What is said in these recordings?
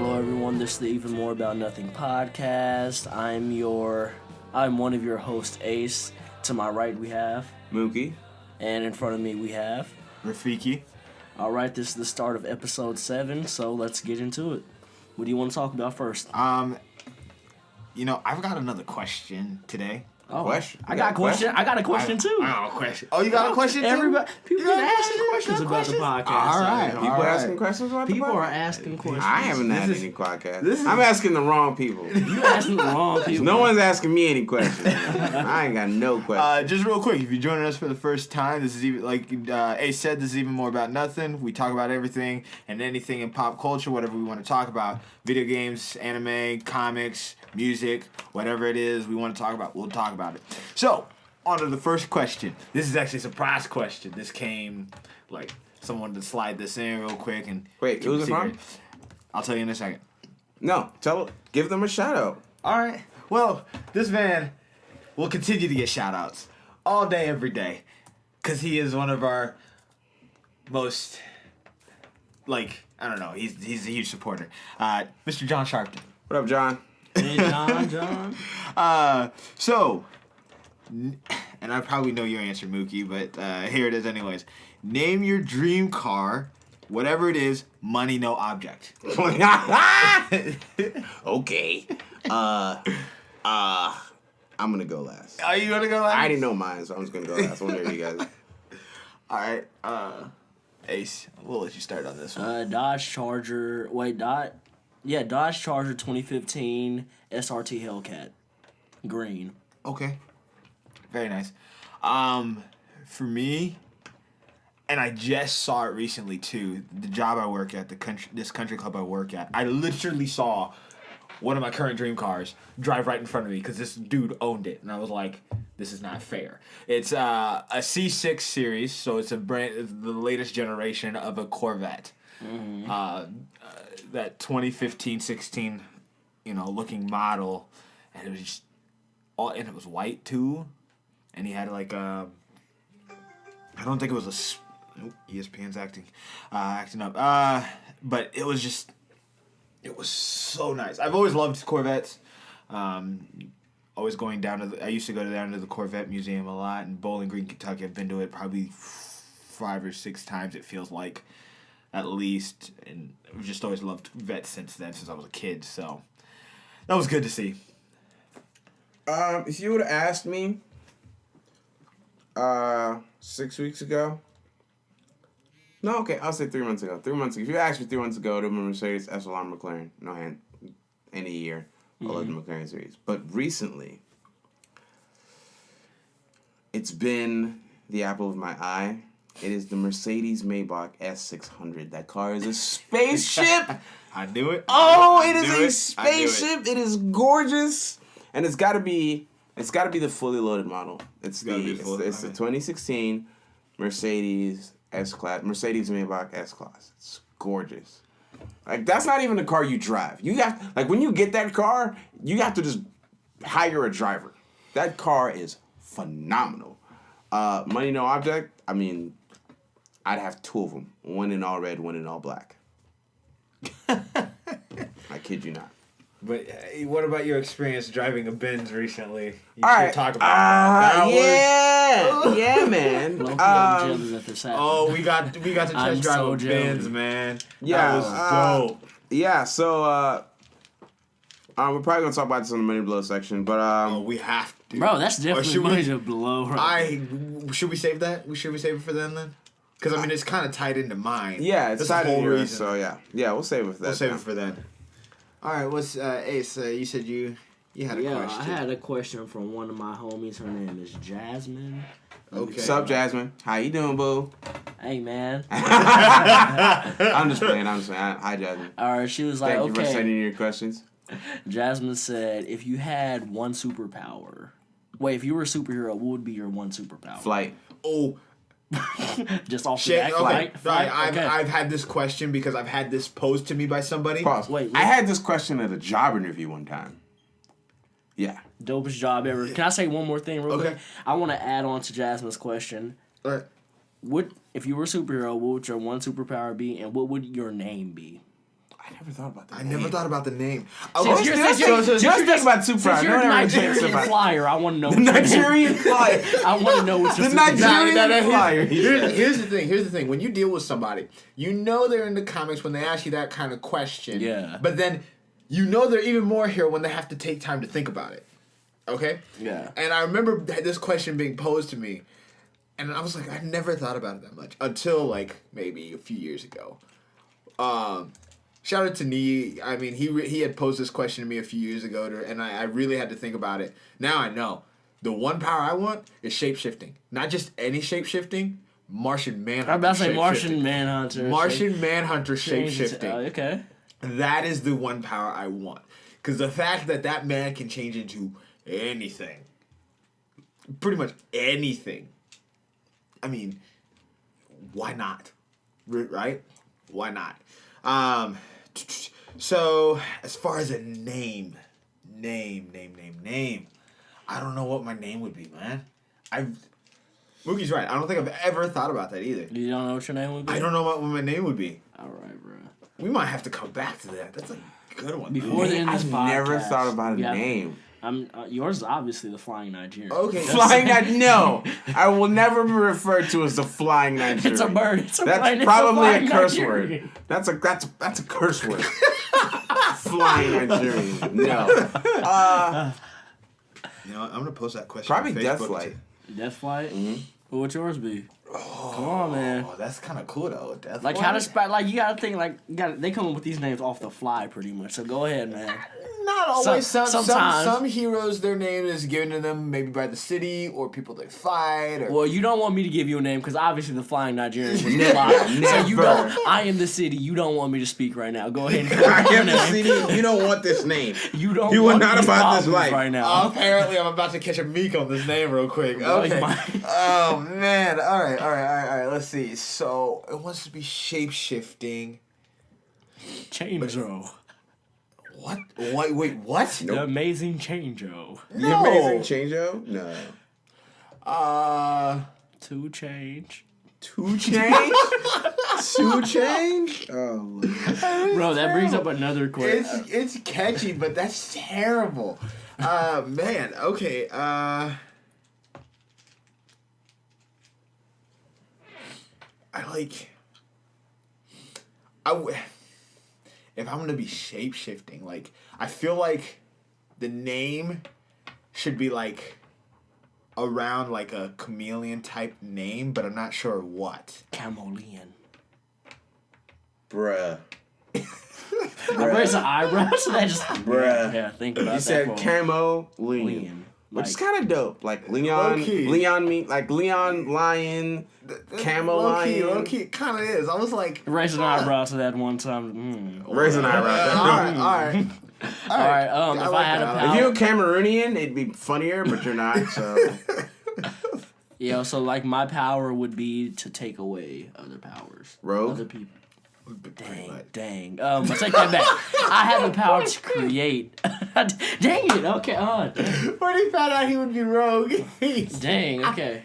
Hello everyone, this is the Even More About Nothing podcast. I'm one of your hosts, Ace. To my right we have Mookie. And in front of me we have Rafiki. Alright, this is the start of episode 7, so let's get into it. What do you want to talk about first? I've got another question today. Question? I got a question. I got a question too. I got a question. Oh, you got a question too? Everybody, people are asking questions about the podcast. All right. People are asking questions about the People podcast? are asking questions. I haven't had any podcasts. I'm asking the wrong people. You asking the wrong people. No one's asking me any questions. I ain't got no questions. Just real quick, if you're joining us for the first time, this is even like Ace said. This is Even More About Nothing. We talk about everything and anything in pop culture, whatever we want to talk about. Video games, anime, comics, music, whatever it is we want to talk about, we'll talk about it. So, on to the first question. This is actually a surprise question. This came, someone to slide this in real quick and... Wait, who's it from? I'll tell you in a second. No, give them a shout out. All right. Well, this man will continue to get shout outs all day, every day, because he is one of our most, I don't know, he's a huge supporter. Mr. John Sharpton. What up, John? Hey, John. And I probably know your answer, Mookie, but here it is anyways. Name your dream car, whatever it is, money, no object. Okay. I'm gonna go last. Are you gonna go last? I didn't know mine, so I'm just gonna go last. I want to hear you guys. All right. Ace, we'll let you start on this one. Dodge Charger 2015 SRT Hellcat. Green. Okay. Very nice. For me, and I just saw it recently too, the job I work at, this country club I work at, I literally saw one of my current dream cars drive right in front of me because this dude owned it. And I was like, this is not fair. It's a C6 series, so it's the latest generation of a Corvette. Mm-hmm. That 2015-16, looking model, and it was just and it was white too, and he had I don't think it was ESPN's acting up, but it was so nice. I've always loved Corvettes. Always going down to I used to go down to the Corvette Museum a lot in Bowling Green, Kentucky. I've been to it probably 5 or 6 times. It feels like, at least, and I've just always loved vets since I was a kid. So that was good to see. If you would have asked me 6 weeks ago. No, okay, I'll say 3 months ago. 3 months ago. If you asked me 3 months ago, the Mercedes SLR McLaren, no hand, any year, I love the McLaren series. But recently, it's been the apple of my eye. It is the Mercedes Maybach S600. That car is a spaceship. I knew it. Oh, it is a spaceship. It is gorgeous. And it's got to be the fully loaded model. It's the 2016 Mercedes S-Class, Mercedes Maybach S-Class. It's gorgeous. That's not even the car you drive. You have when you get that car, you have to just hire a driver. That car is phenomenal. Money no object. I mean, I'd have 2 of them. One in all red, one in all black. I kid you not. But what about your experience driving a Benz recently? You all right. Talk about that. Yeah, man. I'm jealous that this happened. Oh, we got to test drive a Benz, man. Yeah, that was dope. Yeah, so we're probably gonna talk about this in the Money Blow section, but we have to. Bro, that's definitely Money to Blow. Right? Should we save that? Should we save it for them then? Because it's kind of tied into mine. Yeah, it's tied into yours. So yeah, we'll save it for that. We'll save it for then. All right, what's Ace? You said you had a question. Yeah, I had a question from one of my homies. Her name is Jasmine. Okay. What's up, Jasmine? How you doing, boo? Hey, man. I'm just playing. Hi, Jasmine. All right, she was like, Thank you for okay. sending your questions. Jasmine said, if you had one superpower, if you were a superhero, what would be your one superpower? Flight. Oh. Just off the back, okay. Flight? I've had this question because I've had this posed to me by somebody. Pause. Wait. I had this question at a job interview one time. Yeah. Dopest job ever. Can I say one more thing real quick? I want to add on to Jasmine's question. All right. If you were a superhero, what would your one superpower be, and what would your name be? I never thought about that. I never thought about the name. Just think about Super. Since you're a Nigerian flyer, I want to know. The Nigerian flyer. I want to know what the Nigerian flyer. Here's the thing. When you deal with somebody, you know they're in the comics when they ask you that kind of question. Yeah. But then you know they're even more here when they have to take time to think about it. Okay? Yeah. And I remember this question being posed to me, and I was like, I never thought about it that much until like maybe a few years ago. Shout out to Nee. I mean, he had posed this question to me a few years ago, and I really had to think about it. Now I know. The one power I want is shape-shifting. Not just any shape-shifting, Martian Manhunter. I'm about to say Martian Manhunter. Martian Manhunter shape-shifting. Okay. That is the one power I want. Because the fact that man can change into anything. Pretty much anything. I mean, why not? Right? Why not? So, as far as a name, I don't know what my name would be, man. Mookie's right. I don't think I've ever thought about that either. You don't know what your name would be? I don't know what my name would be. All right, bro. We might have to come back to that. That's a good one. Before the end of this podcast, I've never thought about a name. Yours is obviously the Flying Nigerian. Okay. Flying Nigerian? No. I will never be referred to as the Flying Nigerian. It's a bird. That's probably a curse word. That's a curse word. Flying Nigerian. No. You know what? I'm going to post that question Probably on Facebook. Death Flight. Death Flight? Mm-hmm. What would yours be? Oh, come on, man. Oh, that's kind of cool, though. Death Like, Flight? how to you got to think, they come up with these names off the fly, pretty much. So go ahead, man. Not always. Sometimes. Some heroes, their name is given to them maybe by the city or people they fight. Or... Well, you don't want me to give you a name because obviously the Flying Nigerian was the fly. So you don't. I am the city. You don't want me to speak right now. Go ahead. I am the city. You don't want this name. You don't. You are want not these about this problems life right now. Apparently, I'm about to catch a meek on this name real quick. Okay. Oh man. All right. Let's see. So it wants to be shape shifting. Change-o. What? Wait, what? The Amazing Change-o. The Amazing Change-o? No. To change. To change? To change? Oh, bro, that brings up another question. It's catchy, but that's terrible. Man. Okay. If I'm gonna be shape shifting, like I feel like the name should be like around like a chameleon type name, but I'm not sure what. Chameleon. Bruh. I raised an eyebrow, so that just Bruh. Yeah, think about that. You said camo lean. Which is kind of dope. Like Leon Lion, Camo Lion. Low-key, it kind of is. I was like... Raised an eyebrow to that one time. Raise an eyebrow. Alright. If I had a power... If you're Cameroonian, it'd be funnier, but you're not, so... Yeah, so like my power would be to take away other powers. Rogue? Other people. Dang. I take that back. I have the power to create. Dang it. Okay. When he found out he would be Rogue. Dang. Okay.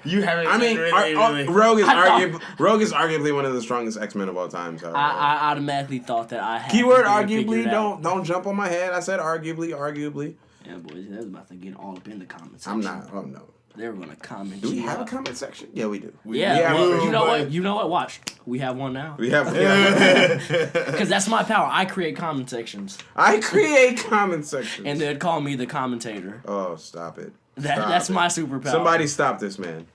You haven't. I mean, Rogue is arguably one of the strongest X-Men of all time. So I automatically thought that I had. Keyword arguably. Don't jump on my head. I said arguably. Yeah, boys. That was about to get all up in the comments. I'm not. Oh no. They were gonna comment. Do we have a comment section? Yeah, we do. You know what? You know what? Watch. We have one now. We have. Because that's my power. I create comment sections. I create comment sections. And they'd call me the commentator. Oh, stop it. That's my superpower. Somebody stop this, man.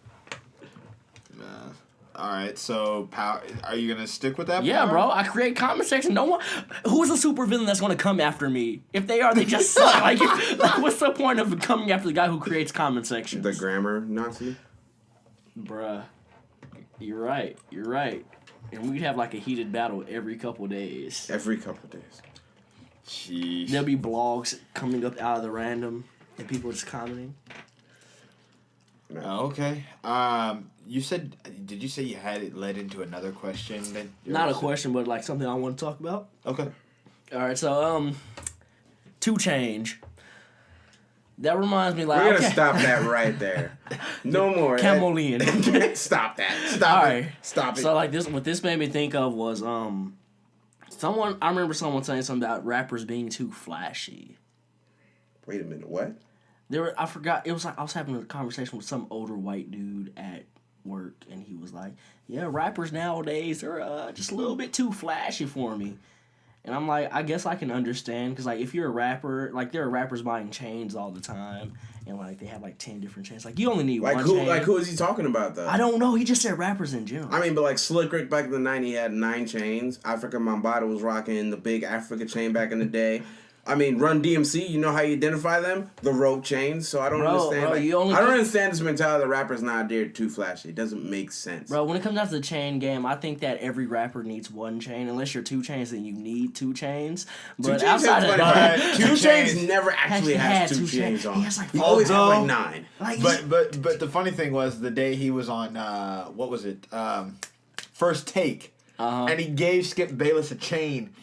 All right, so are you gonna stick with that? Yeah, power? bro. I create comment section. No one. Who's a supervillain that's gonna come after me? If they are, they just suck. Like, what's the point of coming after the guy who creates comment sections? The grammar Nazi. Bruh, you're right. And we'd have like a heated battle every couple days. Jeez. There'll be blogs coming up out of the random, and people just commenting. Oh, okay. Did you say you had it led into another question? Not a question, but like something I want to talk about. Okay. All right, so to change. That reminds me, like, we're gonna stop that right there. No more. Chameleon. Stop that. Stop it. So like this, what this made me think of was I remember someone saying something about rappers being too flashy. Wait a minute, what? I forgot. It was like I was having a conversation with some older white dude at work, and he was like, "Yeah, rappers nowadays are just a little bit too flashy for me." And I'm like, I guess I can understand, because like if you're a rapper, like there are rappers buying chains all the time, and like they have like 10 different chains. Like you only need one chain. Like who is he talking about though? I don't know. He just said rappers in general. I mean, but like Slick Rick back in the 90s, he had 9 chains. Africa Mambata was rocking the big Africa chain back in the day. I mean, Run DMC, you know how you identify them? The rope chains. So I don't understand. I don't understand this mentality that rappers nowadays are too flashy. It doesn't make sense. Bro, when it comes down to the chain game, I think that every rapper needs one chain. Unless you're 2 Chainz, then you need 2 Chainz. But outside of that, 2 Chainz never actually has 2 chains on. He always has like 9. But the funny thing was the day he was on what was it? First Take, and he gave Skip Bayless a chain.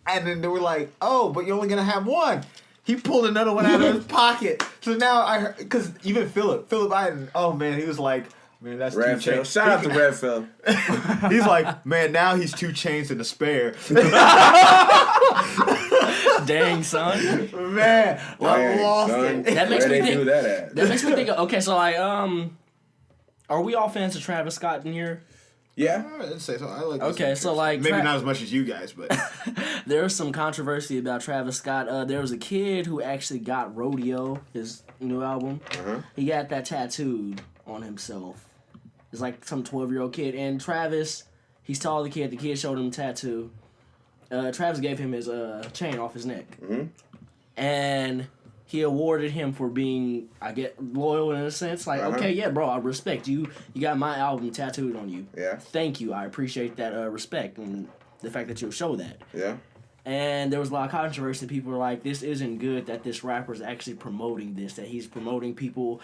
And then they were like, "Oh, but you're only gonna have one." He pulled another one out of his pocket. So now I heard, because even Philip Iden, oh man, he was like, "Man, that's Red 2 chains." Shout out to Red Phil. He's like, "Man, now he's 2 chains and a spare." Dang, son. Man, I lost it. That makes me think. Do that at? That makes me think. Okay, so like, are we all fans of Travis Scott in here? Yeah, I'd say so. I like. Okay, so like maybe not as much as you guys, but there was some controversy about Travis Scott. There was a kid who actually got Rodeo, his new album. He got that tattooed on himself. It's like some 12-year-old kid, and Travis, he saw the kid. The kid showed him the tattoo. Travis gave him his chain off his neck, and he awarded him for being, I get, loyal in a sense. Like, okay, yeah, bro, I respect you. You got my album tattooed on you. Yeah. Thank you. I appreciate that respect and the fact that you'll show that. Yeah. And there was a lot of controversy. People were like, this isn't good that this rapper is actually promoting this, that he's promoting people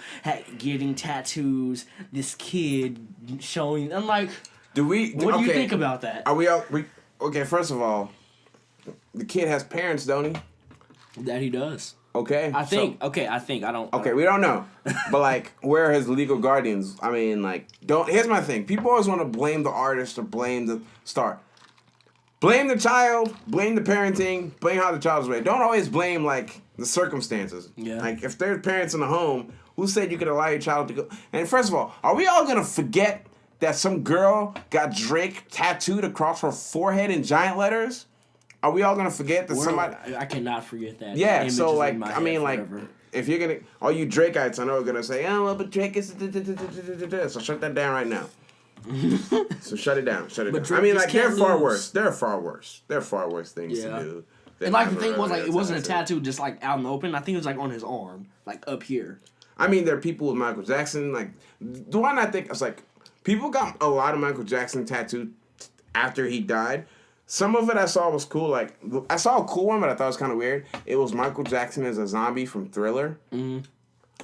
getting tattoos, this kid showing. I'm like, what do you think about that? Are we all... Okay, first of all, the kid has parents, don't he? That he does. Okay. I think. I don't. Okay, we don't know. But, like, where are his legal guardians? I mean, like, here's my thing. People always want to blame the artist or blame the star. Blame the child, blame the parenting, blame how the child was raised. Don't always blame, like, the circumstances. Yeah. Like, if there's parents in the home, who said you could allow your child to go? And first of all, are we all going to forget that some girl got Drake tattooed across her forehead in giant letters? Are we all gonna forget that somebody? I cannot forget that. Yeah, so like, I mean, like, if you're gonna, all you Drakeites, I know are gonna say, "Oh, well, but Drake is," so shut that down right now. So shut it down. I mean, like, there are far worse. There are far worse things to do. And like the thing was, like, it wasn't a tattoo just like out in the open. I think it was like on his arm, like up here. I mean, there are people with Michael Jackson. Like, do I not think it's like people got a lot of Michael Jackson tattooed after he died? Some of it I saw was cool. Like, I saw a cool one, but I thought it was kind of weird. It was Michael Jackson as a zombie from Thriller. Mm-hmm.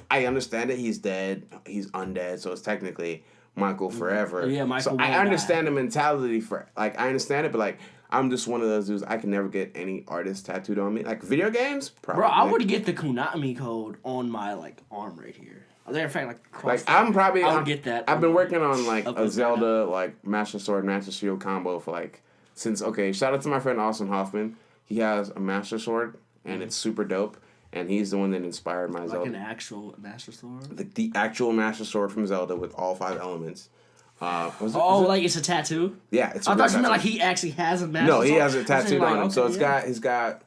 I understand that he's dead. He's undead, so it's technically Michael forever. Yeah, Michael. So I understand the mentality for, like, I understand it, but, like, I'm just one of those dudes. I can never get any artist tattooed on me. Like, video games, probably. Bro, I would get the Konami code on my, like, arm right here. In fact, like I would get that. I've been working on, like, a Zelda, like, Master Sword, Master Shield combo for, like, since, okay, shout out to my friend Austin Hoffman. He has a Master Sword, and it's super dope. And he's the one that inspired my Zelda. Like an actual Master Sword? The actual Master Sword from Zelda with all 5 elements. Like it's a tattoo? Yeah, it's a I thought you meant like he actually has a Master Sword. No, he has it tattooed on him. Okay, so he's got,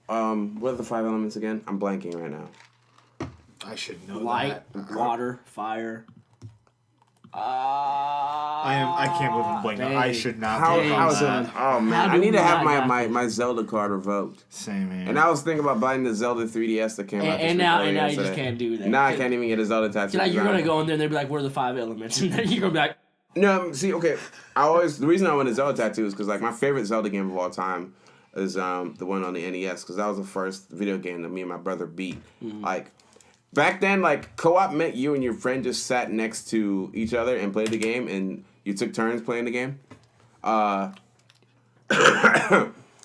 what are the 5 elements again? I'm blanking right now. I should know Light, water, fire. I can't believe I'm blanking. I should not. Oh man, I need to have my Zelda card revoked. Same man. And I was thinking about buying the Zelda 3DS that came out. And now you just can't do that. Now I can't even get a Zelda tattoo. Like you're gonna go in there and they'll be like, "What are the 5 elements?" And then you're gonna be like, "No, see, okay." The reason I want a Zelda tattoo is because like my favorite Zelda game of all time is the one on the NES because that was the first video game that me and my brother beat. Mm-hmm. Like. Back then, like, co-op meant you and your friend just sat next to each other and played the game, and you took turns playing the game.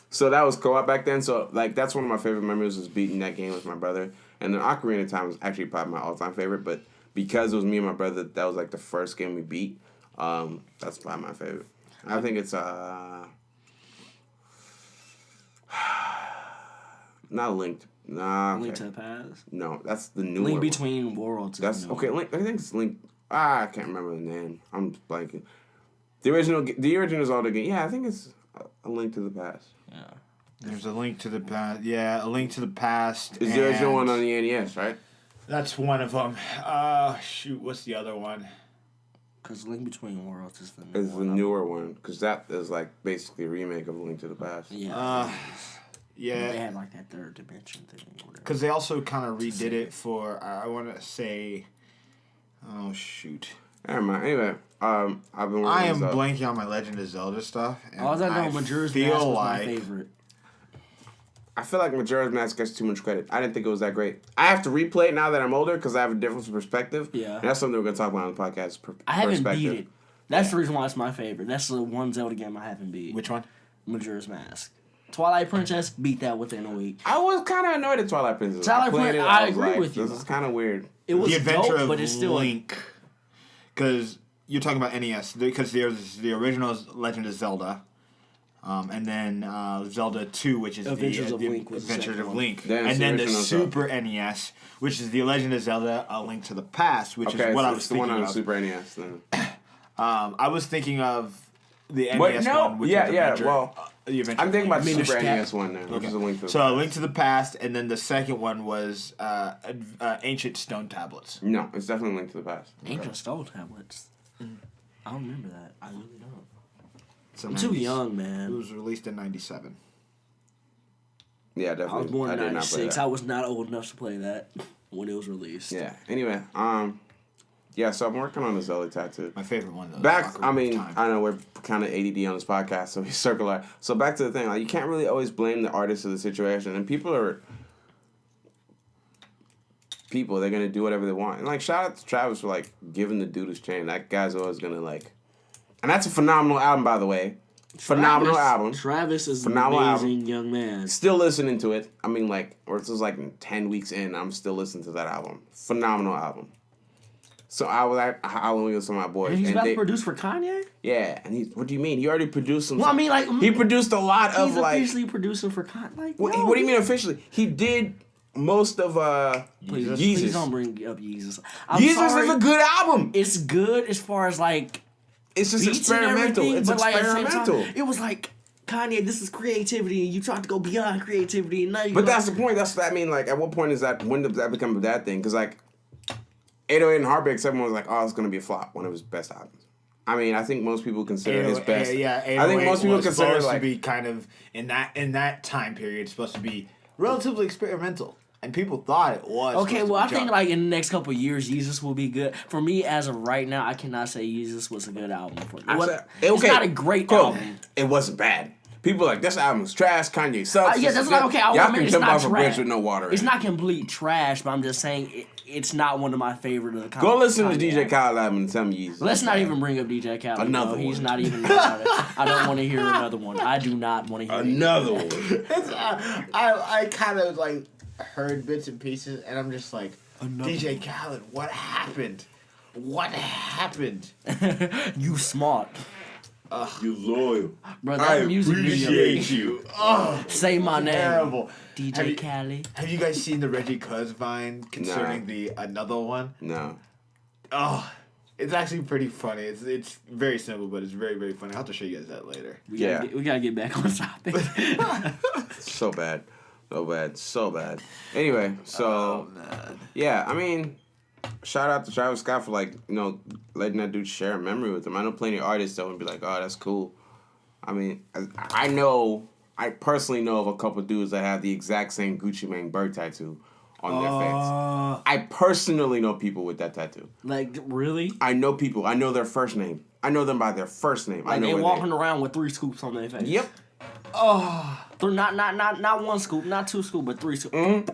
So that was co-op back then. So, like, that's one of my favorite memories was beating that game with my brother. And then Ocarina of Time was actually probably my all-time favorite, but because it was me and my brother, that was, like, the first game we beat. That's probably my favorite. I think it's, Not linked. Nah. Okay. Link to the Past. No, that's the new Link Between Worlds. That's okay. Link. I think it's Link. I can't remember the name. I'm blanking. The original Zelda game. Yeah, I think it's A Link to the Past. Yeah. There's A Link to the Past. Yeah, A Link to the Past. Is the original one on the NES, right? That's one of them. Shoot, what's the other one? Because Link Between Worlds is the newer one. Because that is like basically a remake of A Link to the Past. Yeah. Yeah. They had like that third dimension thing. Because they also kind of redid it for, I want to say, oh shoot. Never mind. Anyway, I've been. I am blanking on my Legend of Zelda stuff. All I know, Majora's Mask was my favorite. I feel like Majora's Mask gets too much credit. I didn't think it was that great. I have to replay it now that I'm older because I have a different perspective. Yeah. And that's something we're going to talk about on the podcast. I haven't beat it. That's the reason why it's my favorite. That's the one Zelda game I haven't beat. Which one? Majora's Mask. Twilight Princess, beat that within a week. I was kind of annoyed at Twilight Princess. I agree with you. This is kind of weird. It was The Adventure dope, of but it's still Link. Because you're talking about NES. Because there's the original Legend of Zelda. And then Zelda 2, which is Adventures of Link. And then the Super NES, which is the Legend of Zelda: A Link to the Past, which is what I was thinking of. the one on the Super NES. Then. I was thinking of the NES one, which is Adventure. I'm thinking about the Super NES one now, which is A Link to the Past. So A Link to the Past, and then the second one was Ancient Stone Tablets. No, it's definitely A Link to the Past. Ancient Stone Tablets? I don't remember that. I really don't. I'm 90s. too young, man. It was released in 97. Yeah, definitely. I was born in 96. I was not old enough to play that when it was released. Yeah. Anyway, yeah, so I'm working on a Zelda tattoo. My favorite one, though. I know we're kind of ADD on this podcast, so we circle our... So back to the thing, like, you can't really always blame the artist of the situation, and people, they're going to do whatever they want. And, like, shout out to Travis for, like, giving the dude his chain. That guy's always going to, like... And that's a phenomenal album, by the way. Phenomenal album. Travis is phenomenal an amazing young man. Still listening to it. I mean, like, or this is like 10 weeks in, I'm still listening to that album. Phenomenal album. So I was at Halloween with some of my boys. And he's about to produce for Kanye? Yeah. And what do you mean? He already produced some. Well, I mean, like. He produced a lot of, like. He's officially producing for Kanye. Like, what do you mean officially? He did most of Yeezus. Please don't bring up Yeezus. Yeezus is a good album. It's good as far as, like. It's just experimental. It's experimental. It was like, Kanye, this is creativity, and you tried to go beyond creativity, and now you. But that's the point. Like, at what point is that? When does that become a bad thing? Because, like, 808 and Heartbreak, everyone was like, oh, it's going to be a flop. One of his best albums. I mean, I think most people consider his best. Yeah, I think most people consider it to be kind of in that time period, supposed to be relatively experimental. And people thought it was. Okay, well, I think like in the next couple of years, Yeezus will be good. For me, as of right now, I cannot say Yeezus was a good album for me. It's not a great album. It wasn't bad. People are like, this album's trash, Kanye sucks. Yeah, that's like, okay, I y'all can it's jump not off trash. a bridge with no water. It's not complete trash, but I'm just saying it's not one of my favorite of the Kanye. Go listen to DJ Khaled album and tell me Yeezus. Let's not even bring up DJ Khaled. Another one. He's not even about it. I don't want to hear another one. I do not want to hear another one. I kind of like heard bits and pieces, and I'm just like, DJ Khaled, what happened? What happened? You smart. You loyal. Bro, that I music appreciate video. you. Say my name. Terrible. DJ Khaled. Have you guys seen the Reggie Cuz Vine concerning the another one? No. Oh, it's actually pretty funny. It's very simple, but it's very, very funny. I'll have to show you guys that later. We gotta get back on topic. So bad. So bad. Anyway, so yeah, I mean, shout out to Travis Scott for letting that dude share a memory with him. I know plenty of artists that would be like, oh, that's cool. I mean, I personally know of a couple dudes that have the exact same Gucci Mane bird tattoo on their face. I personally know people with that tattoo. Like, really? I know people. I know their first name. I know them by their first name. Like, they walking around with 3 scoops on their face. Yep. Oh, not 1 scoop, not 2 scoop, but 3 scoops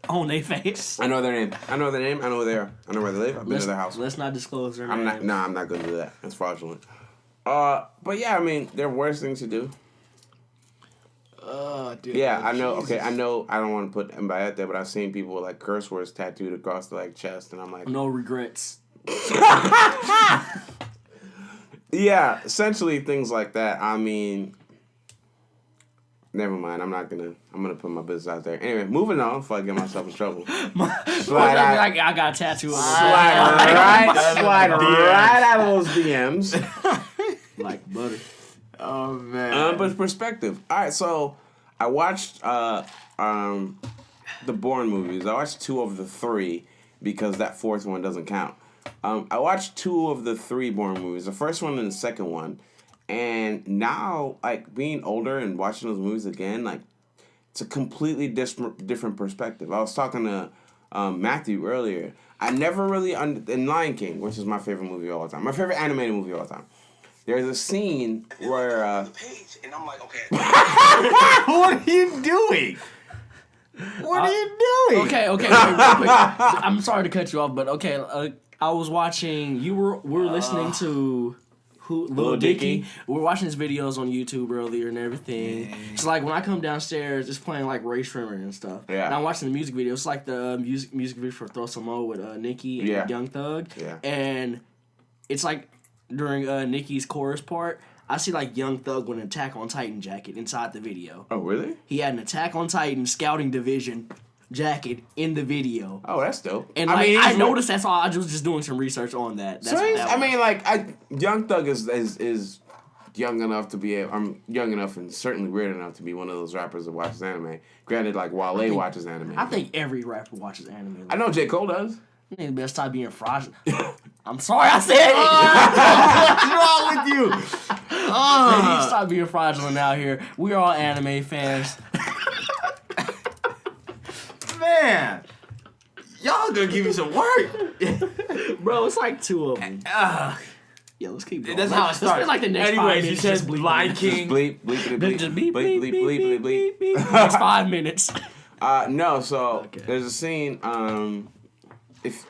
on their face. I know their name. I know who they are. I know where they live. I've been to their house. Let's not disclose their name. I'm not gonna do that. That's fraudulent. But yeah, I mean, there are worse things to do. Dude, yeah, I know. Jesus. Okay, I know. I don't want to put anybody out there, but I've seen people with like curse words tattooed across the chest, and I'm like, no regrets. Yeah, essentially things like that. I mean, Never mind. I'm gonna put my business out there. Anyway, moving on before I get myself in trouble. I got a tattoo. Slide right out of those DMs. Like butter. Oh man. But Perspective. All right, so I watched the Bourne movies. I watched 2 of the 3 because that 4th one doesn't count. I watched 2 of the 3 Bourne movies. The first one and the second one. And now, like, being older and watching those movies again, like, it's a completely different perspective. I was talking to Matthew earlier. I never really, in Lion King, which is my favorite movie of all time, my favorite animated movie of all time, there's a scene where... and I'm like, okay. What are you doing? What are you doing? Okay, wait, real quick. I'm sorry to cut you off, but okay, I was watching, we were listening to... Lil Dicky. We were watching his videos on YouTube earlier and everything. It's like when I come downstairs, it's playing like Ray Shrimmer and stuff. Yeah. And I'm watching the music video. It's like the music video for Throw Some Mo with Nicki and Young Thug. Yeah. And it's like during Nicki's chorus part, I see like Young Thug with an Attack on Titan jacket inside the video. Oh, really? He had an Attack on Titan scouting division jacket in the video. Oh, that's dope. And I noticed that's all. I was just doing some research on that. That's Young Thug is young enough to be. I'm young enough and certainly weird enough to be one of those rappers that watches anime. Granted, like Wale watches anime. I think every rapper watches anime. I know J. Cole does. You need to better stop being fraudulent. I'm sorry, I said it. What's wrong with you? Man, you stop being fraudulent out here. We are all anime fans. Man, y'all gonna give me some work. Bro, it's like 2 of them. Yeah, let's keep going. That's how it starts. Let's spend like the next 5 Anyways, minutes you just said bleeping. Lion King. Bleep, bleep, bleep, Just bleep, bleep, bleep, bleep, bleep. Next 5 minutes. No, so Okay. there's a scene. If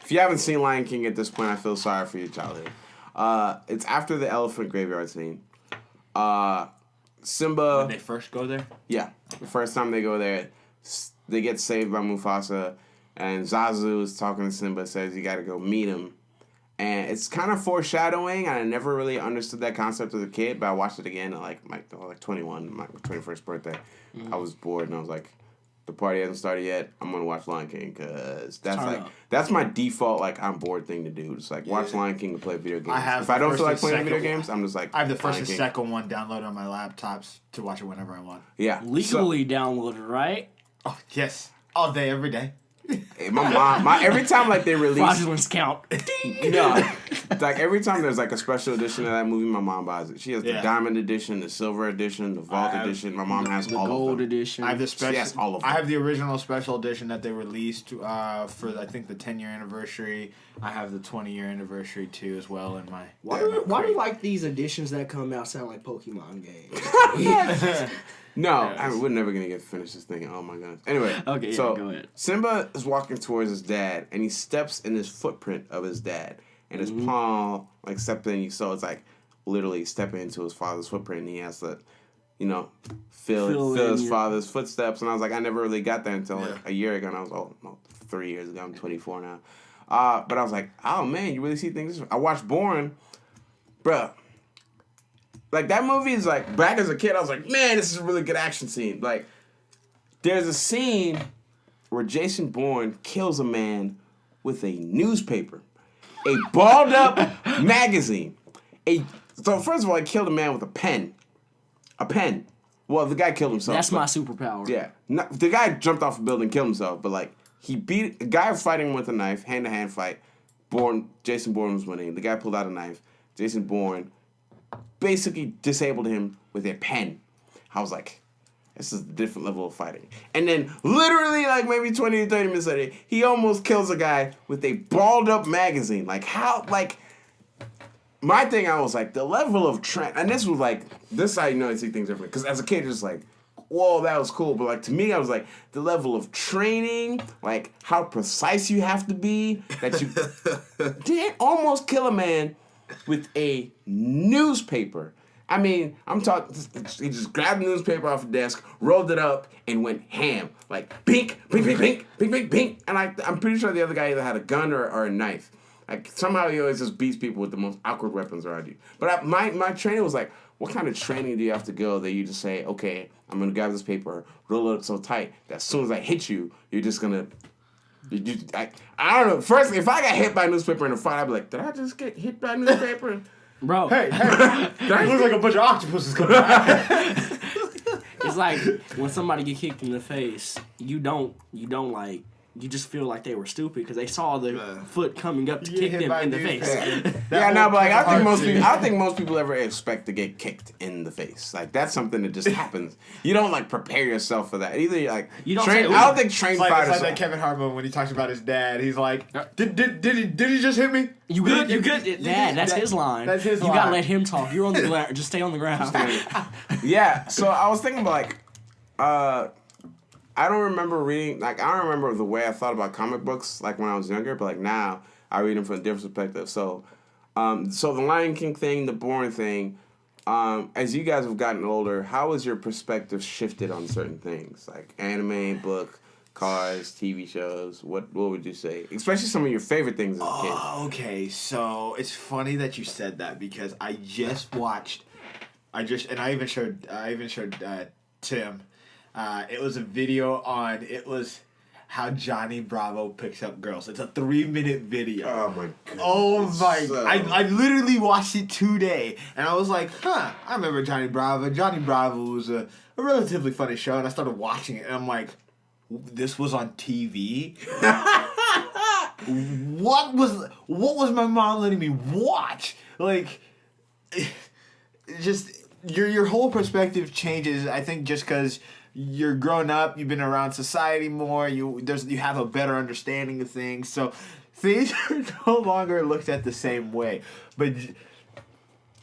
you haven't seen Lion King at this point, I feel sorry for your childhood. It's after the elephant graveyard scene. Simba. When they first go there? Yeah, the first time they go there, they get saved by Mufasa, and Zazu is talking to Simba, says you got to go meet him. And it's kind of foreshadowing, and I never really understood that concept as a kid, but I watched it again at like 21, my 21st birthday. I was bored, and I was like, the party hasn't started yet. I'm going to watch Lion King, because that's my default, like, I'm bored thing to do. Just, like, watch Lion King and play video games. If I don't feel like playing video games, I'm just like, I have the first Lion and King. second one downloaded on my laptops to watch it whenever I want. Yeah. Legally downloaded, right? Oh, yes. All day, every day. Hey, my mom, every time like they release, Fraudulence count. no, like every time there's like a special edition of that movie, my mom buys it. She has the diamond edition, the silver edition, the vault edition. My mom has The all gold of them. edition. I have the special. Yes, all of them. I have the original special edition that they released for I think the 10-year anniversary. I have the 20-year anniversary too as well in my. Why do like these editions that come out sound like Pokemon games? No, we're never gonna get to finish this thing. Oh my goodness. Anyway, Okay, yeah, so go ahead. Simba is walking towards his dad, and he steps in his footprint of his dad, and his palm like stepped in. So it's like literally stepping into his father's footprint, and he has to, feel his father's footsteps. And I was like, I never really got there until like a year ago, and I was 3 years ago. I'm 24 now. But I was like, oh man, you really see things. I watched Bourne, bruh. Like, that movie is, like, back as a kid, I was like, man, this is a really good action scene. Like, there's a scene where Jason Bourne kills a man with a newspaper. A balled-up magazine. So, first of all, he killed a man with a pen. A pen. Well, the guy killed himself. That's my superpower. Yeah. The guy jumped off a building and killed himself, but, like, he beat... A guy was fighting with a knife, hand-to-hand fight. Jason Bourne was winning. The guy pulled out a knife. Jason Bourne... basically disabled him with a pen. I was like, this is a different level of fighting. And then literally like maybe 20 to 30 minutes later, he almost kills a guy with a balled up magazine. Like how, like, my thing, I was like, the level of and this was like, this is how you know I see things different. Because as a kid, just like, whoa, that was cool. But like to me, I was like, the level of training, like how precise you have to be, that you did almost kill a man with a newspaper. I mean, I'm talking, he just grabbed the newspaper off the desk, rolled it up, and went ham. Like, bink, bink, bink, bink, bink, bink, bink. And I'm pretty sure the other guy either had a gun or a knife. Like, somehow he always just beats people with the most awkward weapons around you. But my trainer was like, what kind of training do you have to go that you just say, okay, I'm gonna grab this paper, roll it up so tight that as soon as I hit you, you're just gonna. I don't know. First, if I got hit by a newspaper in a fight, I'd be like, did I just get hit by a newspaper? Bro. Hey, it looks like a bunch of octopuses coming out. It's like when somebody get kicked in the face, you don't like. You just feel like they were stupid because they saw the foot coming up to kick them in the face. But like I think most people ever expect to get kicked in the face. Like that's something that just happens. You don't like prepare yourself for that. Either like you don't. I don't think trained fighters. It's like that Kevin Hart when he talks about his dad. He's like, did he just hit me? You good? You good? Dad, that's his line. That's his line. You gotta let him talk. You're on the ground. Just stay on the ground. Yeah. So I was thinking about like. I don't remember reading, like, I don't remember the way I thought about comic books, like, when I was younger, but, like, now I read them from a different perspective. So the Lion King thing, the boring thing, as you guys have gotten older, how has your perspective shifted on certain things? Like, anime, book, cars, TV shows, what would you say? Especially some of your favorite things as a kid. Okay, so it's funny that you said that because I even showed Tim. It was a video on how Johnny Bravo picks up girls. It's a 3-minute video. Oh my god. Oh my god. I literally watched it today and I was like, I remember Johnny Bravo. Johnny Bravo was a relatively funny show and I started watching it and I'm like, this was on TV? What was my mom letting me watch? Like, just your whole perspective changes, I think, just because you're grown up, you've been around society more, you have a better understanding of things, so things are no longer looked at the same way. But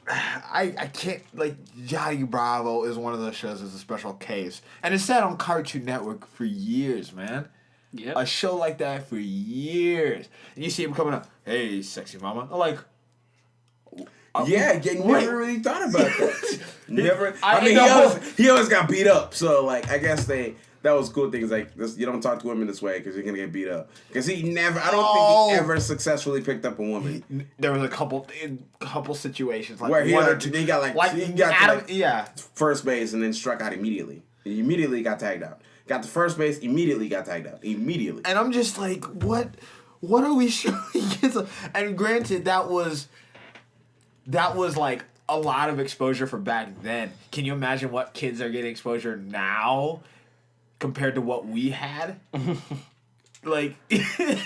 I can't, like, Johnny Bravo is one of those shows that's a special case. And it's sat on Cartoon Network for years, man. Yep. A show like that for years. And you see him coming up, hey, sexy mama. I'm like... never really thought about that. Never. He always got beat up. So like, I guess that was cool things like this. You don't talk to women this way because you're gonna get beat up. Because I don't think he ever successfully picked up a woman. There was a couple situations like where he got first base and then struck out immediately. He immediately got tagged out. Got to first base, immediately got tagged out. Immediately. And I'm just like, what are we showing? And granted, that was like a lot of exposure for back then. Can you imagine what kids are getting exposure now compared to what we had? Like,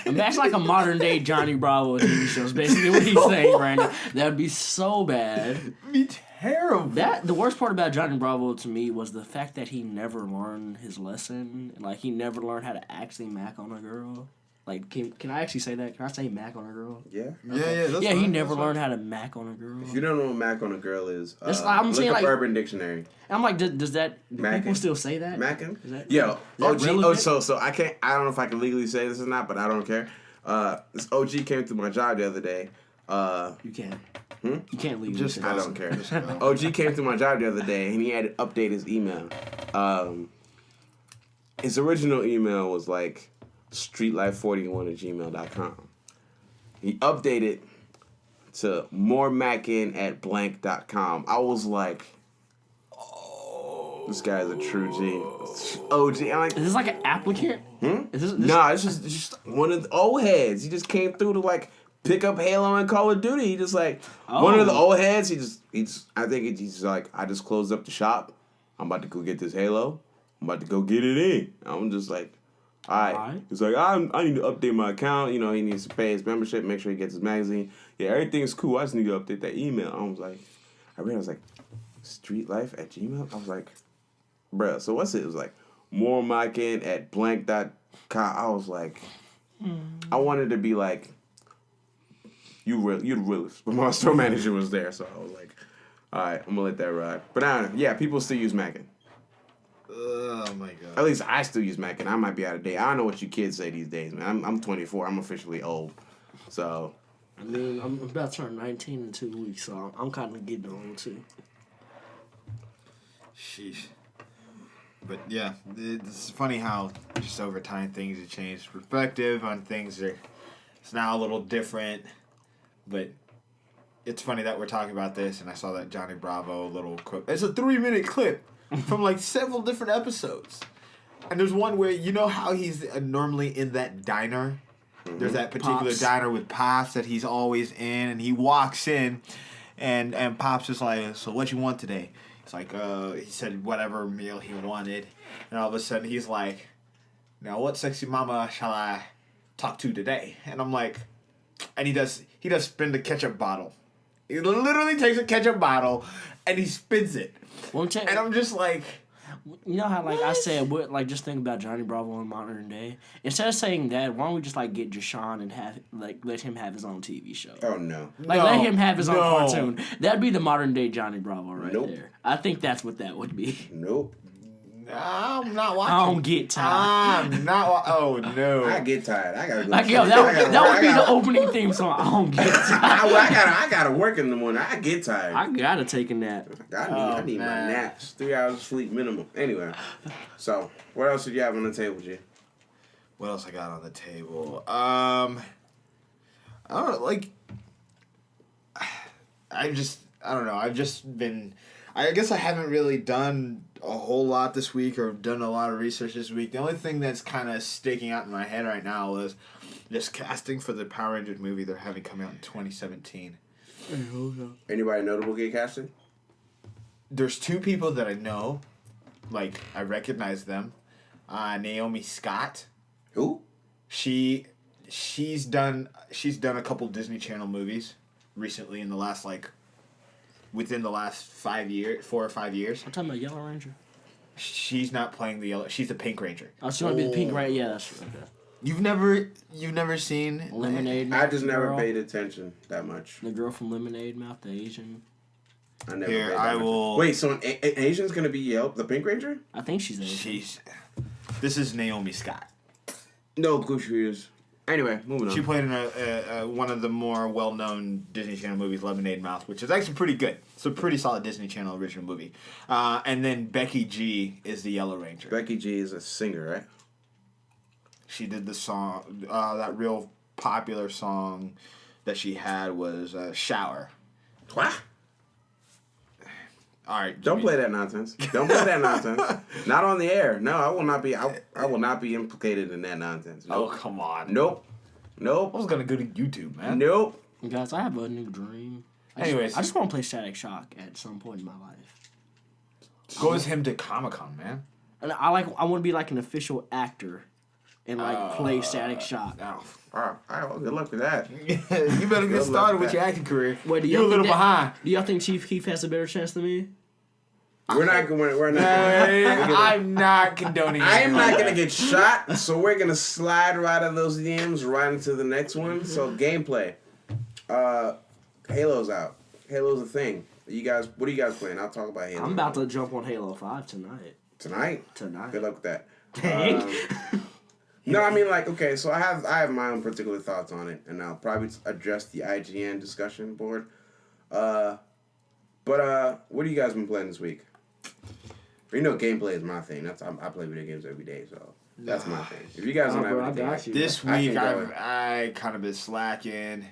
that's like a modern day Johnny Bravo TV show. Is basically what he's saying right now. That would be so bad. It'd be terrible. The worst part about Johnny Bravo to me was the fact that he never learned his lesson. Like, he never learned how to actually mac on a girl. Like, can I actually say that? Can I say mac on a girl? Yeah. Okay. Yeah, he never learned how to mac on a girl. If you don't know what mac on a girl is, I'm saying, look up like, Urban Dictionary. I'm like, do Macking. people still say that? Macking? Yo, OG. So I don't know if I can legally say this or not, but I don't care. This OG came through my job the other day. You can't. You can't legally say that. I don't care. OG came through my job the other day, and he had to update his email. His original email was like streetlife41@gmail.com. He updated to moremackin@blank.com. I was like, oh, this guy's a true G. OG. I'm like, is this like an applicant? Nah, it's just one of the old heads. He just came through to like pick up Halo and Call of Duty. He just like one of the old heads. He's like, I just closed up the shop. I'm about to go get this Halo. I'm about to go get it in. I'm just like, all right. He's like, I need to update my account. You know, he needs to pay his membership, make sure he gets his magazine. Yeah, everything's cool. I just need to update that email. I was like, streetlife@gmail? I was like, bruh, so what's it? It was like, moremackin@blank.com. I was like, I wanted to be like, you're the realest. But my store manager was there, so I was like, all right, I'm going to let that ride. But people still use Mackin. Oh my god. At least I still use Mackin. I might be out of date. I don't know what you kids say these days, man. I'm 24. I'm officially old. So. I mean, I'm about to turn 19 in 2 weeks, so I'm kind of getting old too. Sheesh. But yeah, it's funny how just over time things have changed. Perspective on things it's now a little different. But it's funny that we're talking about this, and I saw that Johnny Bravo little clip. It's a 3-minute clip from like several different episodes. And there's one where, you know how he's normally in that diner? Mm-hmm. There's that particular diner with Pops that he's always in, and he walks in, and Pops is like, so what you want today? It's like, he said whatever meal he wanted, and all of a sudden he's like, now what sexy mama shall I talk to today? And I'm like, and he does spin the ketchup bottle. He literally takes a ketchup bottle and he spins it. And I'm just like, you know how like what? I said, what like just think about Johnny Bravo in modern day. Instead of saying that, why don't we just like get Jashawn and have like let him have his own TV show? Oh no! Like let him have his own cartoon. That'd be the modern day Johnny Bravo right there. I think that's what that would be. Nope. I'm not watching. I don't get tired. I'm not. Oh no! I get tired. I gotta go. Like yo, that would be the opening theme song. I don't get tired. I gotta work in the morning. I get tired. I gotta take a nap. I need my naps. 3 hours of sleep minimum. Anyway, so what else did you have on the table, G? What else I got on the table? I don't know. Like, I don't know. I've just been. I guess I haven't really done a whole lot this week or done a lot of research this week. The only thing that's kind of sticking out in my head right now is just casting for the Power Rangers movie they're having come out in 2017. Anybody notable get casted? There's 2 people that I know. Like, I recognize them. Naomi Scott. Who? She's done a couple Disney Channel movies recently in the last within the last 4 or 5 years. I'm talking about Yellow Ranger. She's not playing the yellow. She's the Pink Ranger. Oh, she want to be the Pink Ranger. Yeah, that's true. Okay. You've never seen Lemonade. I just never paid attention that much. The girl from Lemonade Mouth, the Asian. I never. Here, I will. Wait, so an Asian's gonna be the Pink Ranger? I think she's Asian. This is Naomi Scott. No, of course she is. Anyway, moving on. She played in one of the more well-known Disney Channel movies, Lemonade Mouth, which is actually pretty good. It's a pretty solid Disney Channel original movie. And then Becky G is the Yellow Ranger. Becky G is a singer, right? She did the song, that real popular song that she had was Shower. What? All right. Don't play that nonsense. Don't play that nonsense. Not on the air. No, I will not be. I will not be implicated in that nonsense. Nope. Oh, come on. Nope. I was gonna go to YouTube, man. Nope. Guys, I have a new dream. I just want to play Static Shock at some point in my life. Go with him to Comic-Con, man. And I want to be like an official actor and play Static Shock. All right, well, good luck with that. You better get started with your acting career. Wait, you're a little behind. Do y'all think Chief Keef has a better chance than me? We're not going. I'm not condoning. I am not going to get shot, so we're going to slide right out of those DMs right into the next one. So gameplay. Halo's out. Halo's a thing. What are you guys playing? I'll talk about Halo. I'm about to jump on Halo 5 tonight. Tonight. Good luck with that. No, I mean okay. So I have my own particular thoughts on it, and I'll probably address the IGN discussion board. But what have you guys been playing this week? Gameplay is my thing. I play video games every day, so that's my thing. If you guys don't have anything, this week I kind of been slacking.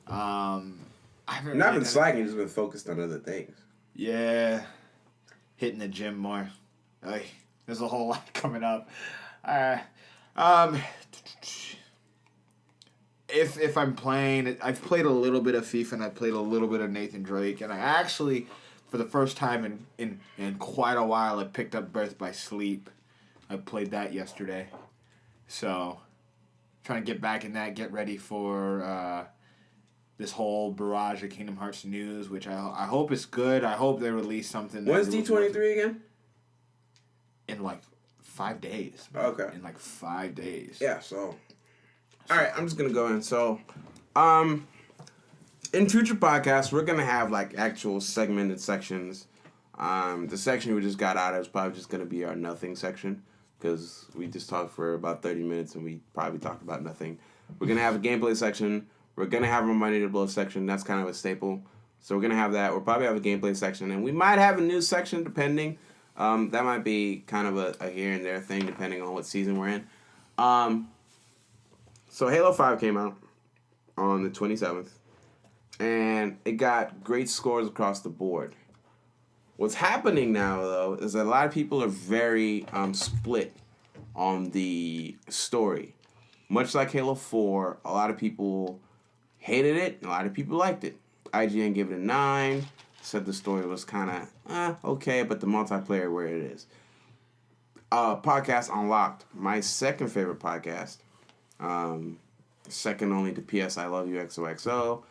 I've not been slacking. Just been focused on other things. Yeah, hitting the gym more. There's a whole lot coming up. If I'm playing, I've played a little bit of FIFA and I played a little bit of Nathan Drake, and I actually, for the first time in quite a while, I picked up Birth by Sleep. I played that yesterday, so trying to get back in that, get ready for this whole barrage of Kingdom Hearts news, which I hope is good. I hope they release something. When's D23 again? In 5 days. Man. Okay. In 5 days. Yeah, so. All right, I'm just going to go in. So, in future podcasts, we're going to have actual segmented sections. The section we just got out of is probably just going to be our nothing section because we just talked for about 30 minutes and we probably talked about nothing. We're going to have a gameplay section. We're going to have a Money to Blow section. That's kind of a staple. So we're going to have that. We'll probably have a gameplay section. And we might have a news section depending. That might be kind of a here and there thing depending on what season we're in. So Halo 5 came out on the 27th. and it got great scores across the board. What's happening now, though, is that a lot of people are very split on the story. Much like Halo 4, a lot of people hated it, a lot of people liked it. IGN gave it a 9, said the story was kind of okay, but the multiplayer where it is. Podcast Unlocked, my second favorite podcast, second only to PS I Love You XOXO.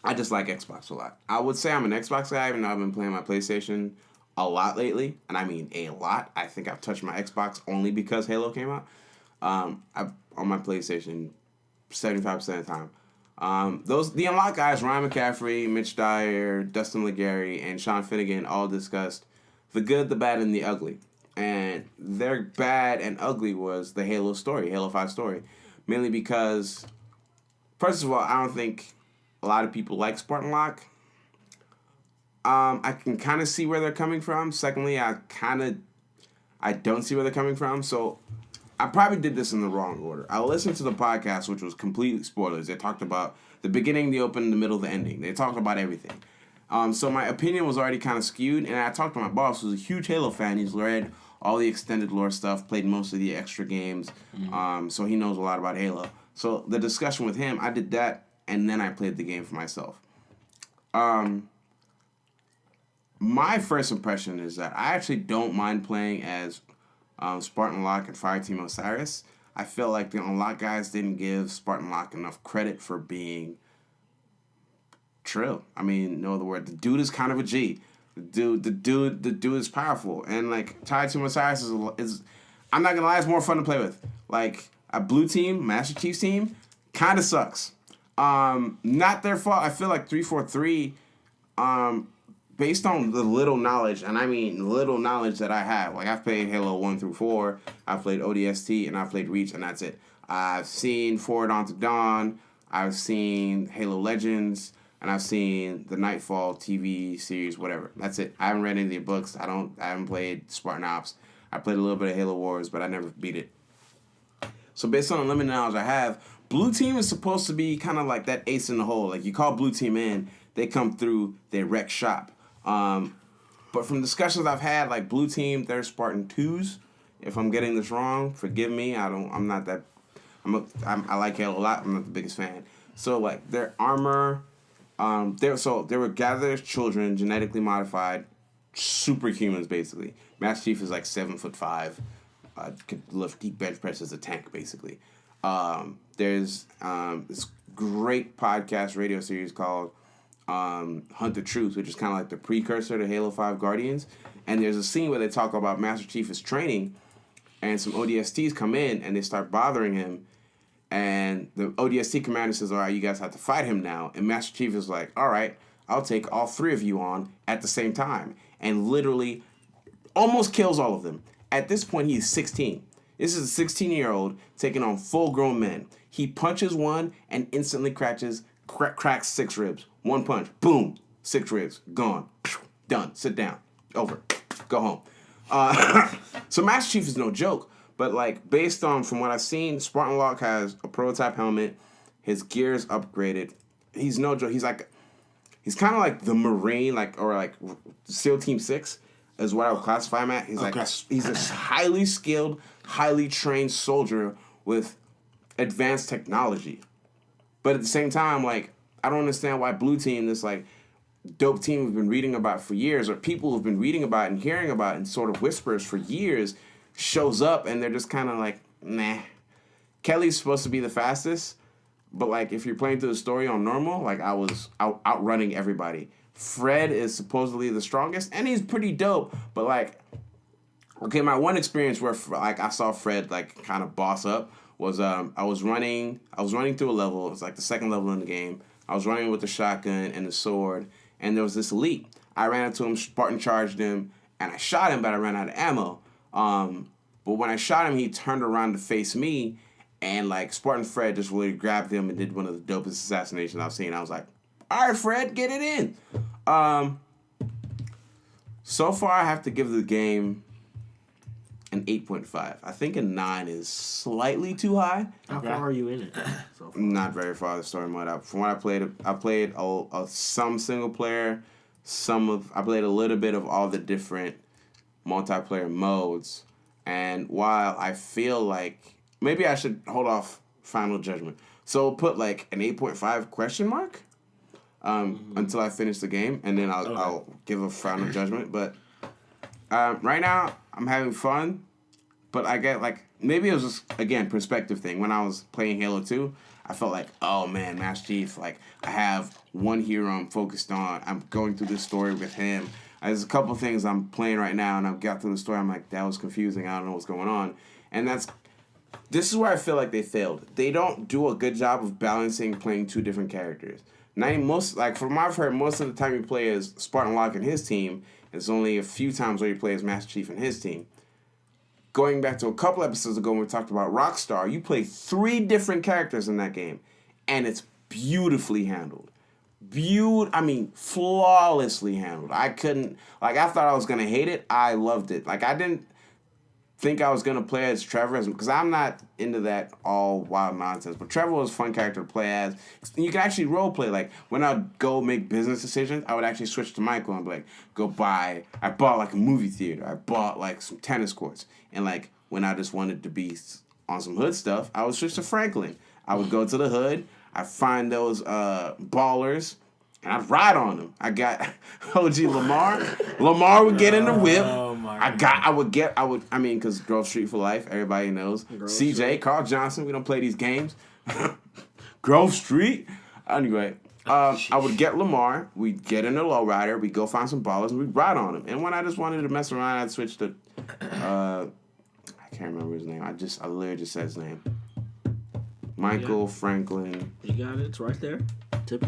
I just like Xbox a lot. I would say I'm an Xbox guy, even though I've been playing my PlayStation a lot lately, and I mean a lot. I think I've touched my Xbox only because Halo came out. I'm on my PlayStation 75% of the time. The Unlocked guys, Ryan McCaffrey, Mitch Dyer, Dustin Legary, and Sean Finnegan all discussed the good, the bad, and the ugly. And their bad and ugly was the Halo story, Halo 5 story. Mainly because, first of all, I don't think a lot of people like Spartan Lock. I can kind of see where they're coming from. Secondly, I don't see where they're coming from. So I probably did this in the wrong order. I listened to the podcast, which was completely spoilers. They talked about the beginning, the open, the middle, the ending. They talked about everything. So my opinion was already kind of skewed, and I talked to my boss, who's a huge Halo fan. He's read all the extended lore stuff, played most of the extra games, so he knows a lot about Halo. So the discussion with him, I did that, and then I played the game for myself. My first impression is that I actually don't mind playing as Spartan Locke and Fireteam Osiris. I feel like the Unlock guys didn't give Spartan Locke enough credit for being Trill. I mean, no other word. The dude is kind of a G. The dude is powerful, and like Fireteam Osiris is I'm not gonna lie, it's more fun to play with. Like a blue team, Master Chief's team, kind of sucks. Not their fault. I feel like 343. Based on the little knowledge, and I mean little knowledge that I have, like I've played Halo 1 through 4, I've played ODST, and I've played Reach, and that's it. I've seen Forward Onto Dawn, I've seen Halo Legends, and I've seen the Nightfall TV series, whatever. That's it. I haven't read any of the books. I haven't played Spartan Ops. I played a little bit of Halo Wars, but I never beat it. So based on the limited knowledge I have, Blue Team is supposed to be kind of like that ace in the hole. Like you call Blue Team in, they come through, they wreck shop. But from discussions I've had, like Blue Team, they're Spartan 2s. If I'm getting this wrong, forgive me. I like Halo a lot. I'm not the biggest fan. So like their armor, they were gathered children, genetically modified, superhumans basically. Master Chief is like 7'5", could lift deep bench press as a tank basically. There's this great podcast radio series called Hunt the Truth, which is kind of like the precursor to Halo 5 Guardians. And there's a scene where they talk about Master Chief is training, and some ODSTs come in and they start bothering him. And the ODST commander says, all right, you guys have to fight him now. And Master Chief is like, all right, I'll take all three of you on at the same time. And literally almost kills all of them. At this point, he's 16. This is a 16-year-old taking on full-grown men. He punches one and instantly cracks 6 ribs. One punch, boom, 6 ribs, gone, done, sit down, over, go home. So Master Chief is no joke, but like based on from what I've seen, Spartan Locke has a prototype helmet, his gear is upgraded. He's no joke. He's kind of like the Marine, or SEAL Team 6 is what I would classify him at. He's a highly skilled, highly trained soldier with advanced technology, but at the same time, like. I don't understand why Blue Team, this like dope team we've been reading about for years, or people who've been reading about and hearing about in sort of whispers for years, shows up and they're just kind of like, nah. Kelly's supposed to be the fastest, but like if you're playing through the story on normal, like I was outrunning everybody. Fred is supposedly the strongest, and he's pretty dope, but like, okay, my one experience where like I saw Fred like kind of boss up was I was running through a level. It was like the second level in the game. I was running with the shotgun and the sword, and there was this elite. I ran into him, Spartan charged him, and I shot him, but I ran out of ammo. But when I shot him, he turned around to face me, and like Spartan Fred just really grabbed him and did one of the dopest assassinations I've seen. I was like, all right, Fred, get it in. So far, I have to give the game an 8.5. I think a 9 is slightly too high. How far are you in it? So far? Not very far. The story mode. From what I played some single player. I played a little bit of all the different multiplayer modes. And while I feel like maybe I should hold off final judgment, so put like an 8.5 question mark until I finish the game, and then I'll give a final judgment. But right now I'm having fun, but I get like maybe it was just again perspective thing. When I was playing Halo 2, I felt like, oh man, Master Chief, like I have one hero I'm focused on. I'm going through this story with him. There's a couple things I'm playing right now, and I've got through the story. I'm like, that was confusing. I don't know what's going on. And this is where I feel like they failed. They don't do a good job of balancing playing two different characters. From what I've heard, most of the time you play as Spartan Locke and his team. There's only a few times where you play as Master Chief and his team. Going back to a couple episodes ago when we talked about Rockstar, you play 3 different characters in that game, and it's beautifully handled. Flawlessly handled. I thought I was going to hate it. I loved it. Like, I didn't think I was going to play as Trevor, because I'm not into that all wild nonsense. But Trevor was a fun character to play as. You can actually role play. Like, when I'd go make business decisions, I would actually switch to Michael and be like, I bought like a movie theater. I bought like some tennis courts. And like, when I just wanted to be on some hood stuff, I would switch to Franklin. I would go to the hood. I'd find those ballers. And I'd ride on them. I got OG Lamar. Lamar would get in the whip. Oh my God. Because Grove Street for life, everybody knows. CJ, Carl Johnson, we don't play these games. Grove Street. Anyway, I would get Lamar. We'd get in the lowrider. We'd go find some ballers, and we'd ride on them. And when I just wanted to mess around, I'd switch to, I can't remember his name. I literally just said his name. Michael Franklin. You got it. It's right there.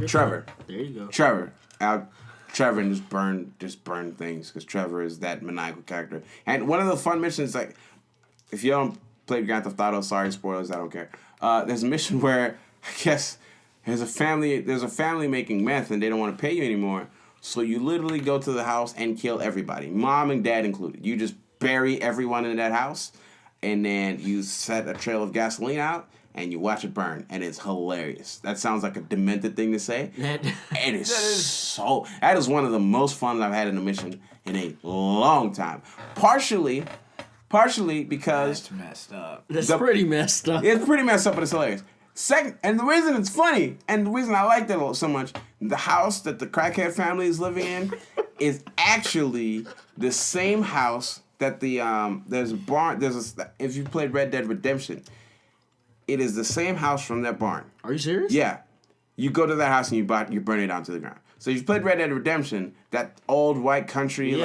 Trevor. There you go. Trevor and just burn things, because Trevor is that maniacal character. And one of the fun missions, like, if you don't play Grand Theft Auto, sorry, spoilers, I don't care. There's a mission where I guess there's a family making meth and they don't want to pay you anymore. So you literally go to the house and kill everybody, mom and dad included. You just bury everyone in that house, and then you set a trail of gasoline out. And you watch it burn, and it's hilarious. That sounds like a demented thing to say. That is one of the most fun I've had in a mission in a long time. Partially because that's messed up. That's pretty messed up. It's pretty messed up, but it's hilarious. Second, and the reason it's funny, and the reason I like that so much, the house that the crackhead family is living in is actually the same house that there's a barn. If you played Red Dead Redemption. It is the same house from that barn. Are you serious? Yeah. You go to that house and you burn it down to the ground. So if you played Red Dead Redemption, that old white country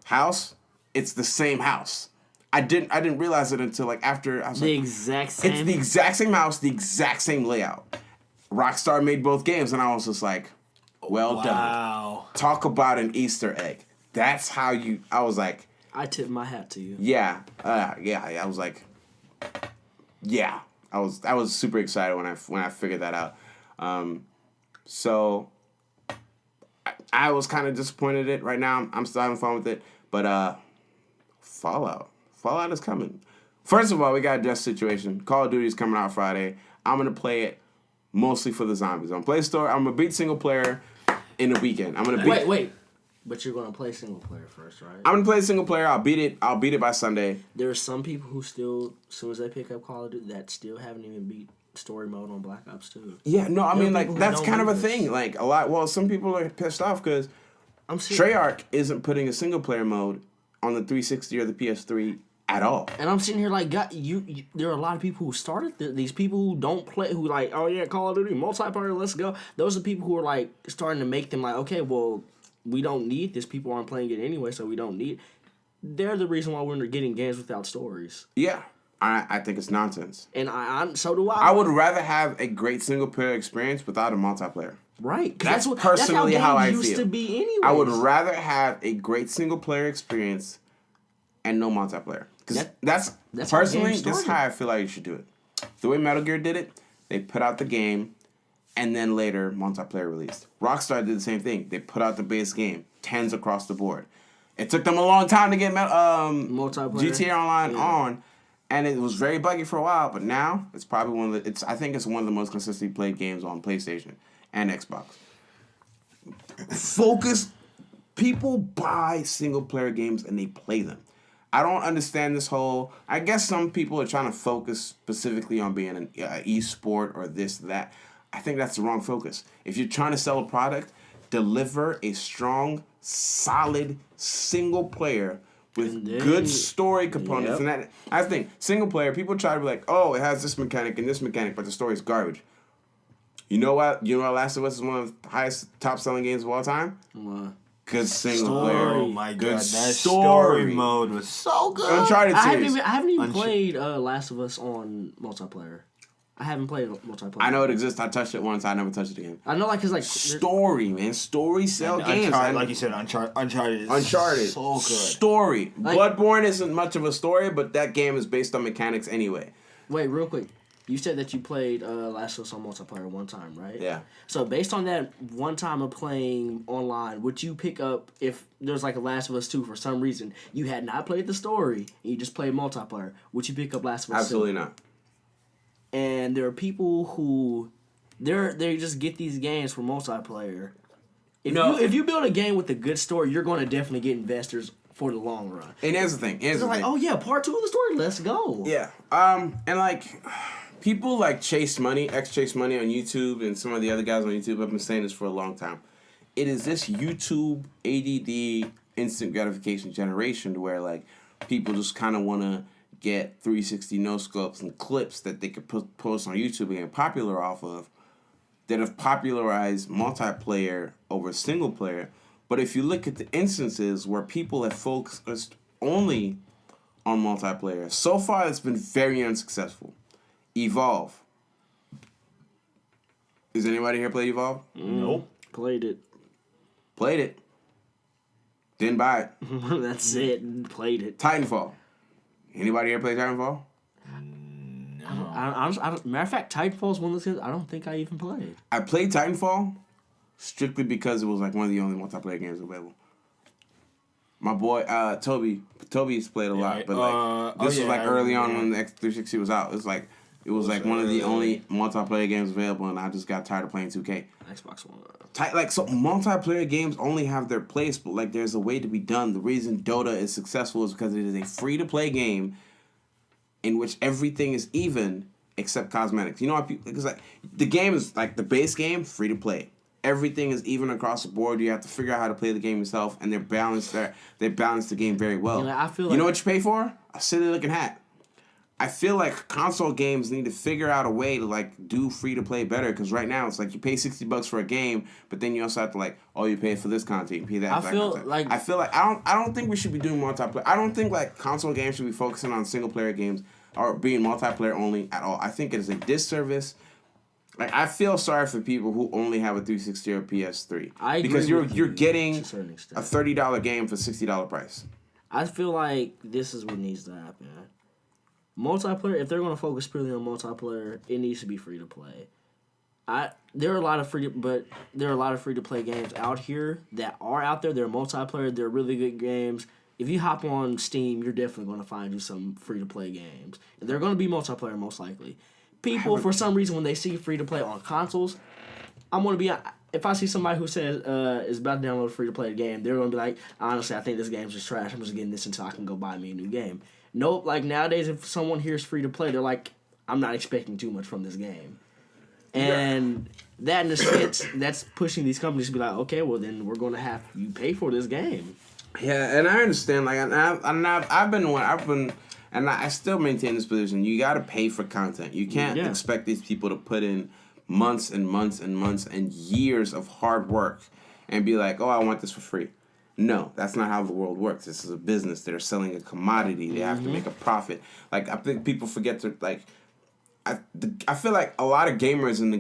house, it's the same house. I didn't realize it until like after I was exact same. It's the exact same house, the exact same layout. Rockstar made both games, and I was just like, well done. Talk about an Easter egg. That's how I was like, I tip my hat to you. Yeah. I was like, yeah. I was super excited when I figured that out. So I was kind of disappointed in it. Right now, I'm still having fun with it. But Fallout is coming. First of all, we got a death situation. Call of Duty is coming out Friday. I'm gonna play it mostly for the zombies. I'm gonna play story. I'm gonna beat single player in a weekend. I'm gonna beat. Wait. But you're gonna play single player first, right? I'm gonna play single player. I'll beat it by Sunday. There are some people who still, as soon as they pick up Call of Duty, that still haven't even beat story mode on Black Ops 2. Yeah, no, I mean, like, that's kind of a thing. Like, a lot. Well, some people are pissed off because Treyarch isn't putting a single player mode on the 360 or the PS3 at all. And I'm sitting here like, God, there are a lot of people who started these people who don't play, who like, oh yeah, Call of Duty multiplayer, let's go. Those are people who are like starting to make them like, okay, well, we don't need this. People aren't playing it anyway, so we don't need. They're the reason why we're getting games without stories. Yeah, I think it's nonsense. And so do I. I would rather have a great single player experience without a multiplayer. Right. That's personally how I feel. Used to be anyways. I would rather have a great single player experience and no multiplayer. Because that's personally, this is how I feel like you should do it. The way Metal Gear did it, they put out the game, and then later multiplayer released. Rockstar did the same thing. They put out the base game, 10s across the board. It took them a long time to get multiplayer GTA Online on, and it was very buggy for a while. But now it's probably I think it's one of the most consistently played games on PlayStation and Xbox. Focus. People buy single player games and they play them. I don't understand this whole. I guess some people are trying to focus specifically on being an e-sport or this, that. I think that's the wrong focus. If you're trying to sell a product, deliver a strong, solid single player with good story components. And that, I think single player, people try to be like, oh, it has this mechanic and this mechanic, but the story's garbage. You know what? You know what? Last of Us is one of the highest top selling games of all time. What? Good single player. Oh my god, that story mode was so good. Uncharted series. I haven't even played Last of Us on multiplayer. I haven't played multiplayer. I know it exists. I touched it once. I never touched it again. I know, like, cause like story, man. Story sell games. Like you said, Uncharted is so good. Story. Like, Bloodborne isn't much of a story, but that game is based on mechanics anyway. Wait, real quick. You said that you played Last of Us on multiplayer one time, right? Yeah. So based on that one time of playing online, would you pick up if there's like a Last of Us 2 for some reason, you had not played the story, and you just played multiplayer, would you pick up Last of Us 2? Absolutely not. And there are people who they just get these games for multiplayer. If you build a game with a good story, you're going to definitely get investors for the long run. And here's the thing. They're like, oh yeah, part 2 of the story, let's go. Yeah. And like people like Chase Money on YouTube, and some of the other guys on YouTube have been saying this for a long time. It is this YouTube ADD instant gratification generation where like people just kind of want to get 360 no scopes and clips that they could post on YouTube and get popular off of that have popularized multiplayer over single player. But if you look at the instances where people have focused only on multiplayer, so far it's been very unsuccessful. Evolve. Is anybody here played Evolve? Nope. Played it. Didn't buy it. That's it. Played it. Titanfall. Anybody here play Titanfall? I don't, matter of fact, Titanfall is one of those games I don't think I even played. I played Titanfall strictly because it was like one of the only multiplayer games available. My boy Toby's played a lot, but like this was like early on when the X360 was out. It was like one of the only multiplayer games available, and I just got tired of playing 2K. Xbox One. So multiplayer games only have their place, but like there's a way to be done. The reason Dota is successful is because it is a free-to-play game in which everything is even except cosmetics. You know what? Because like the game is like the base game, free to play. Everything is even across the board. You have to figure out how to play the game yourself, and they're balanced. They balance the game very well. I feel you know what you pay for? A silly-looking hat. I feel like console games need to figure out a way to like do free to play better, because right now it's like you pay $60 for a game, but then you also have to like, oh, you pay for this content, you pay that. I feel like I don't think we should be doing multiplayer. I don't think like console games should be focusing on single player games or being multiplayer only at all. I think it is a disservice. Like I feel sorry for people who only have a 360 or PS3 because you're getting a $30 game for $60 price. I feel like this is what needs to happen. Multiplayer, if they're going to focus purely on multiplayer, it needs to be free to play. There are a lot of free to play games out here that are out there. They're multiplayer. They're really good games. If you hop on Steam, you're definitely going to find you some free to play games. They're going to be multiplayer most likely. People, for some reason, when they see free to play on consoles, I'm going to be. If I see somebody who says is about to download a free to play game, they're going to be like, honestly, I think this game's just trash. I'm just getting this until I can go buy me a new game. Nope, like nowadays, if someone hears free to play, they're like, I'm not expecting too much from this game. And that in a sense, that's pushing these companies to be like, okay, well then we're going to have you pay for this game. Yeah, and I understand. Like, I still maintain this position. You got to pay for content. You can't expect these people to put in months and months and months and years of hard work and be like, oh, I want this for free. No, that's not how the world works. This is a business. They're selling a commodity. They have to make a profit. Like, I think people forget to, like, I feel like a lot of gamers in the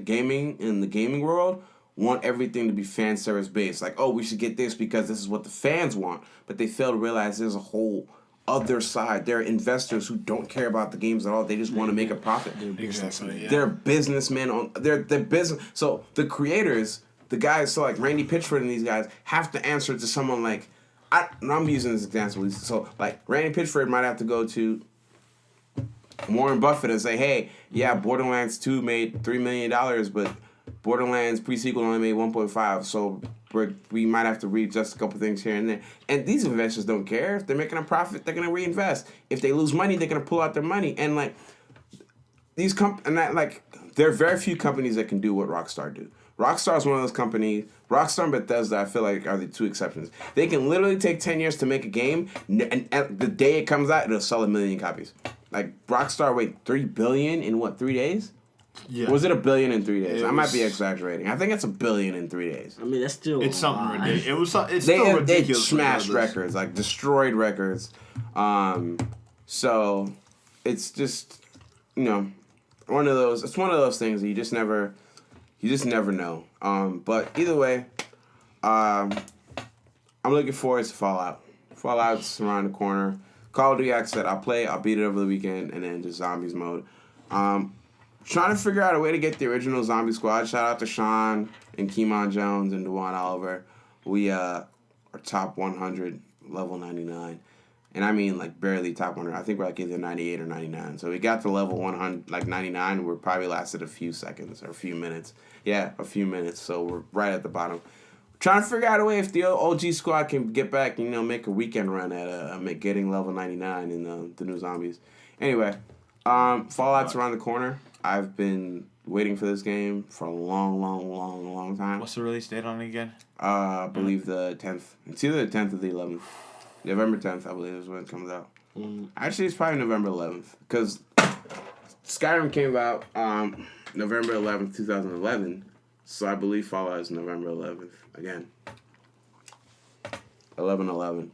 gaming world want everything to be fan service based. Like, oh, we should get this because this is what the fans want. But they fail to realize there's a whole other side. There are investors who don't care about the games at all. They just want to make a profit. They're businessmen. They're business. So the creators, the guys, so like Randy Pitchford and these guys have to answer to someone like, I'm using this example. So, like, Randy Pitchford might have to go to Warren Buffett and say, hey, yeah, Borderlands 2 made $3 million, but Borderlands pre-sequel only made 1.5, so we might have to readjust a couple things here and there. And these investors don't care. If they're making a profit, they're going to reinvest. If they lose money, they're going to pull out their money. And, like, there are very few companies that can do what Rockstar do. Rockstar is one of those companies. Rockstar and Bethesda, I feel like, are the two exceptions. They can literally take 10 years to make a game, and the day it comes out, it'll sell 1 million copies. Like, Rockstar, $3 billion in, 3 days? Yeah. Was it $1 billion in 3 days? I might be exaggerating. I think it's $1 billion in 3 days. I mean, that's still it's something ridiculous. It's still ridiculous. They smashed records, like destroyed records. So it's just, one of those. It's one of those things that you just never know. But either way, I'm looking forward to Fallout. Fallout's around the corner. Call of Duty, like I said, I'll beat it over the weekend, and then just zombies mode. Trying to figure out a way to get the original Zombie Squad. Shout out to Sean and Keemon Jones and Dewan Oliver. We are top 100, level 99. And I mean, like, barely top 100. I think we're like either 98 or 99. So we got to level 100, like 99. We're probably lasted a few seconds or a few minutes. Yeah, a few minutes. So we're right at the bottom. Trying to figure out a way if the OG squad can get back, make a weekend run at getting level 99 in the new zombies. Anyway, Fallout's around the corner. I've been waiting for this game for a long time. What's the release date on it again? I believe the 10th. It's either the 10th or the 11th. November 10th, I believe, is when it comes out. Actually, it's probably November 11th. Because Skyrim came out November 11th, 2011. So I believe Fallout is November 11th. Again. 11/11.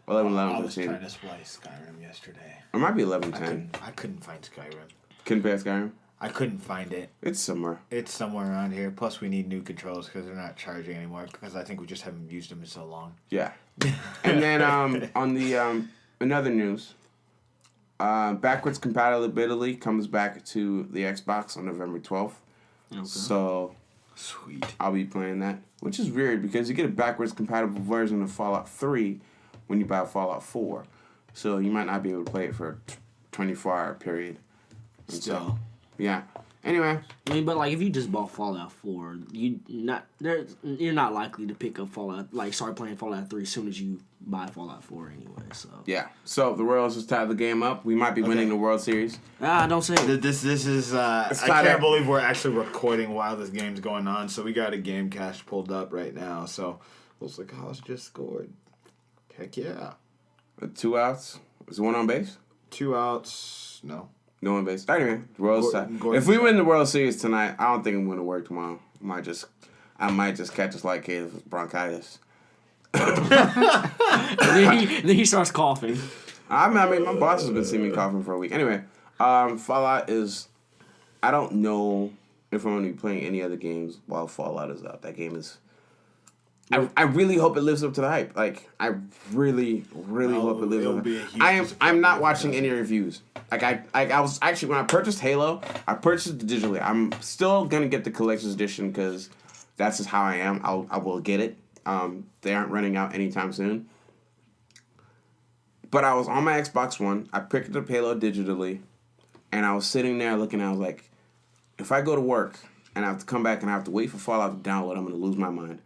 11/11. I was trying to splice Skyrim yesterday. It might be 11/10. I couldn't find Skyrim. Couldn't pay Skyrim? I couldn't find it. It's somewhere. It's somewhere around here. Plus, we need new controls because they're not charging anymore. Because I think we just haven't used them in so long. Yeah. And then on the another news, backwards compatibility comes back to the Xbox on November 12th. Okay. So, sweet. I'll be playing that, which is weird because you get a backwards compatible version of Fallout 3 when you buy Fallout 4. So you might not be able to play it for a 24-hour period. Still. So, yeah. Anyway. I mean, but like if you just bought Fallout 4, you're not likely to pick up start playing Fallout 3 as soon as you buy Fallout 4 anyway. So yeah. So the Royals just tied the game up. We might be winning the World Series. Don't say it. This is I can't believe we're actually recording while this game's going on. So we got a game cache pulled up right now. So looks like House just scored. Heck yeah. 2 outs. Is one on base? 2 outs. No. No one base. Anyway, World Series. If we win the World Series tonight, I don't think I'm going to work tomorrow. I might just catch a slight case of bronchitis. then he starts coughing. I mean, my boss has been seeing me coughing for a week. Anyway, Fallout is. I don't know if I'm going to be playing any other games while Fallout is out. That game is. I really hope it lives up to the hype. Like, I really hope it lives up to the hype. I'm not watching any reviews. Like, I was actually, when I purchased Halo, I purchased it digitally. I'm still going to get the collector's edition because that's just how I am. I will get it. They aren't running out anytime soon. But I was on my Xbox One. I picked up Halo digitally. And I was sitting there looking, I was like, if I go to work and I have to come back and I have to wait for Fallout to download, I'm going to lose my mind.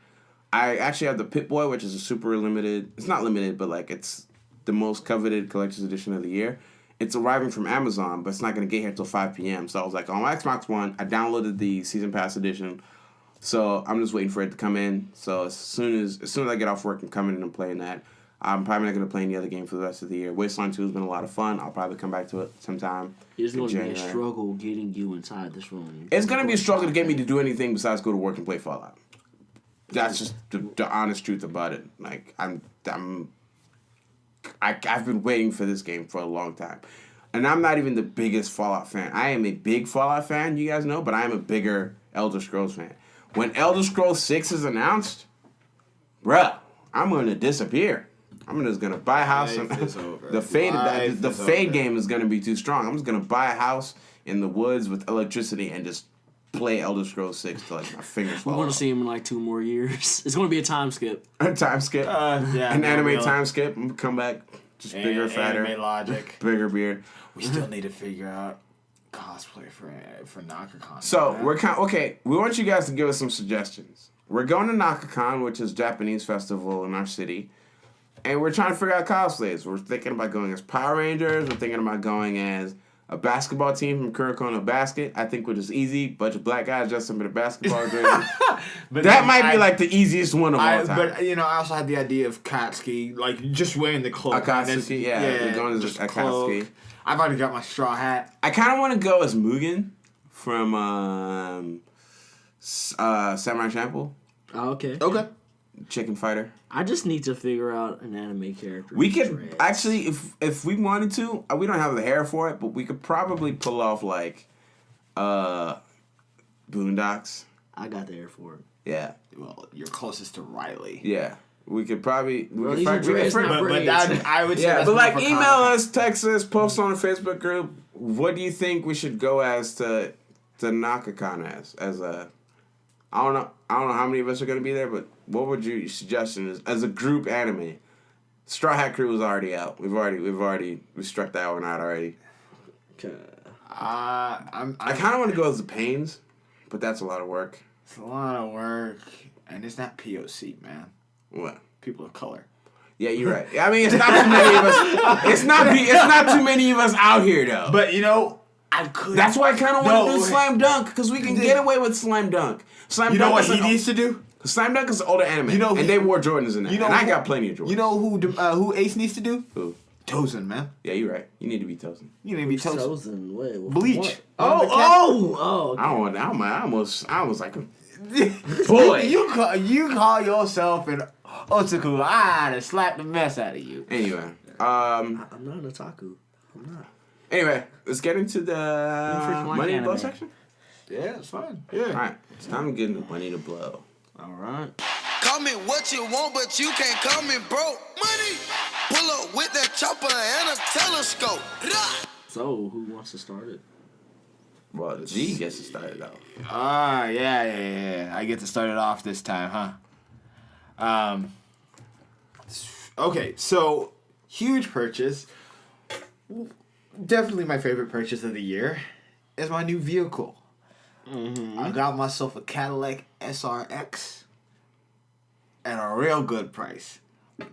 I actually have the Pip-Boy, which is a super limited... It's not limited, but like it's the most coveted collector's edition of the year. It's arriving from Amazon, but it's not going to get here till 5 p.m. So I was like, on my Xbox One, I downloaded the Season Pass edition. So I'm just waiting for it to come in. So as soon as I get off work and come in and I'm playing that, I'm probably not going to play any other game for the rest of the year. Wasteland 2 has been a lot of fun. I'll probably come back to it sometime. It's going to be a struggle getting you inside this room. It's going to be a struggle to get me to do anything besides go to work and play Fallout. That's just the honest truth about it. Like I've been waiting for this game for a long time, and I'm not even the biggest Fallout fan. I am a big Fallout fan, you guys know, but I am a bigger Elder Scrolls fan. When Elder Scrolls 6 is announced, bruh, I'm gonna disappear. I'm just gonna buy a house. The Fade game is gonna be too strong. I'm just gonna buy a house in the woods with electricity and just play Elder Scrolls 6 till like my fingers fall We're going to off. see him in like 2 more years. It's going to be a time skip. A time skip. Yeah. An anime time skip. Come back. Just bigger, fatter. Anime logic. Bigger beard. We still need to figure out cosplay for NakaCon. So we're okay. We want you guys to give us some suggestions. We're going to NakaCon, which is a Japanese festival in our city, and we're trying to figure out cosplays. We're thinking about going as Power Rangers. We're thinking about going as a basketball team from Kurikono Basket. I think we're just easy. Bunch of black guys dressed up in a basketball jersey. But that might be like the easiest one of all time. But I also had the idea of Katsuki, like just wearing the cloak. Akatsuki, we're going as Akatsuki. I've already got my straw hat. I kind of want to go as Mugen from Samurai Champloo. Oh, okay. Okay. Chicken Fighter. I just need to figure out an anime character. We could actually, if we wanted to, we don't have the hair for it, but we could probably pull off like Boondocks. I got the hair for it. Yeah. Well, you're closest to Riley. Yeah. We could probably. Well, these are dreads, not braids. But I would say yeah, that's but more like for email Comic-Con. us, text us, post on the Facebook group. What do you think we should go as to NakaCon as a? I don't know how many of us are gonna be there, but what would your suggestion as a group anime? Straw Hat Crew is already out. We struck that one out already. Okay. I kind of want to go as the Pains, but that's a lot of work. It's a lot of work, and it's not POC, man. What? People of color. Yeah, you're right. I mean, it's not too many of us. It's not too many of us out here though. But I could. That's why I kind of want to do Slam Dunk because we can get away with Slam Dunk. You know what he needs to do? Slam Dunk is an older anime, and they wore Jordans in that. And I got plenty of Jordans. You know who Ace needs to do? Who? Tozen, man. Yeah, you're right. You need to be Tozen. You need to be Tozen. Tozen. Wait, Bleach. What? Oh. Okay. I was like, boy, you call yourself an otaku? I'd have slapped the mess out of you. Anyway, I'm not an otaku. I'm not. Anyway, let's get into the money to blow section. Yeah, it's fine. Yeah. All right, it's time to get into money to blow. All right. Call me what you want, but you can't call me broke. Money. Pull up with that chopper and a telescope. So, who wants to start it? Well, the G gets to start it out. Yeah. I get to start it off this time, huh? Okay, so huge purchase. Definitely my favorite purchase of the year is my new vehicle. Mm-hmm. I got myself a Cadillac SRX at a real good price.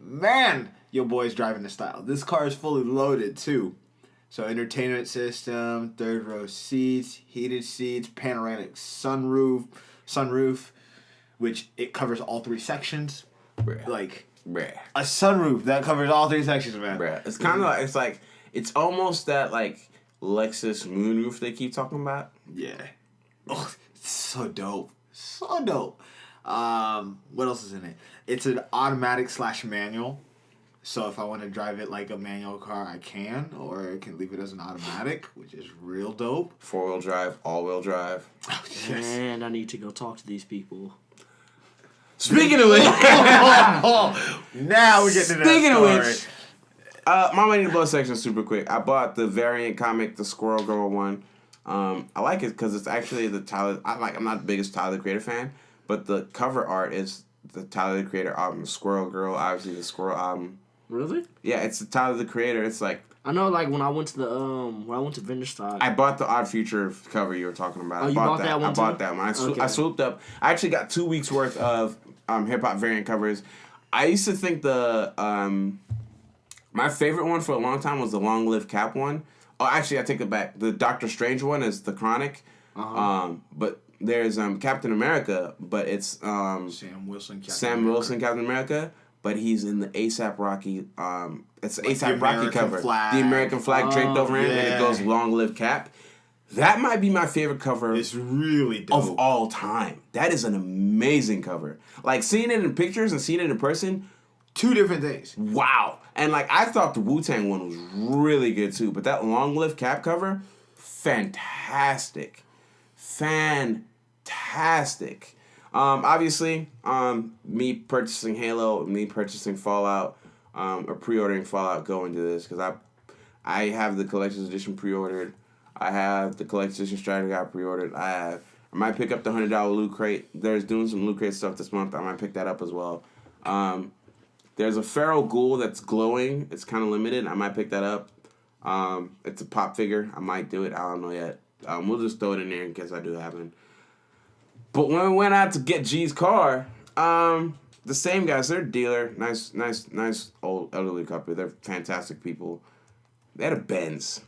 Man, your boy's driving the style. This car is fully loaded too. So entertainment system, third row seats, heated seats, panoramic sunroof, which it covers all 3 sections. Bruh. Like Bruh. a sunroof that covers all 3 sections, man. Bruh. It's kind of it's almost that like Lexus moonroof they keep talking about. Yeah. Oh, it's so dope. So dope. What else is in it? It's an automatic / manual. So if I want to drive it like a manual car, I can, or I can leave it as an automatic, which is real dope. 4-wheel drive, all-wheel drive. Oh, yes. And I need to go talk to these people. Speaking of which, Now we're getting to that Speaking of story. which, my money to blow section is super quick. I bought the variant comic, the Squirrel Girl one. I like it because it's actually the Tyler. I'm not the biggest Tyler the Creator fan, but the cover art is the Tyler the Creator album, Squirrel Girl. Obviously, the Squirrel album. Really? Yeah, it's the Tyler the Creator. It's like I know, like when I went to the Vinderstock. I bought the Odd Future cover you were talking about. Oh, you bought that one I bought too? that one. Okay. I swooped up. I actually got 2 weeks worth of hip hop variant covers. I used to think the my favorite one for a long time was the Long Live Cap one. Oh, actually, I take it back. The Doctor Strange one is the Chronic. Uh-huh. But there's Captain America, but it's Sam Wilson, Captain America, but he's in the ASAP Rocky. It's the Like ASAP the Rocky American cover, flag. the American flag draped over him, and it yeah. goes "Long Live Cap." That might be my favorite cover It's really dope. of all time. That is an amazing cover. Like seeing it in pictures and seeing it in person. 2 different things. Wow. And like I thought the Wu-Tang one was really good too, but that Long Live Cap cover, fantastic. Obviously, me purchasing Halo, me purchasing Fallout, or pre-ordering Fallout go into this because I have the collector's edition pre-ordered. I have the collector's edition Strategy Guide pre-ordered. I have I might pick up the $100 Loot Crate. There's doing some Loot Crate stuff this month. I might pick that up as well. There's a Feral Ghoul that's glowing. It's kind of limited. I might pick that up. It's a pop figure. I might do it. I don't know yet. We'll just throw it in there in case I do happen. But when we went out to get G's car, the same guys, they're a dealer. Nice old elderly couple. They're fantastic people. They had a Benz.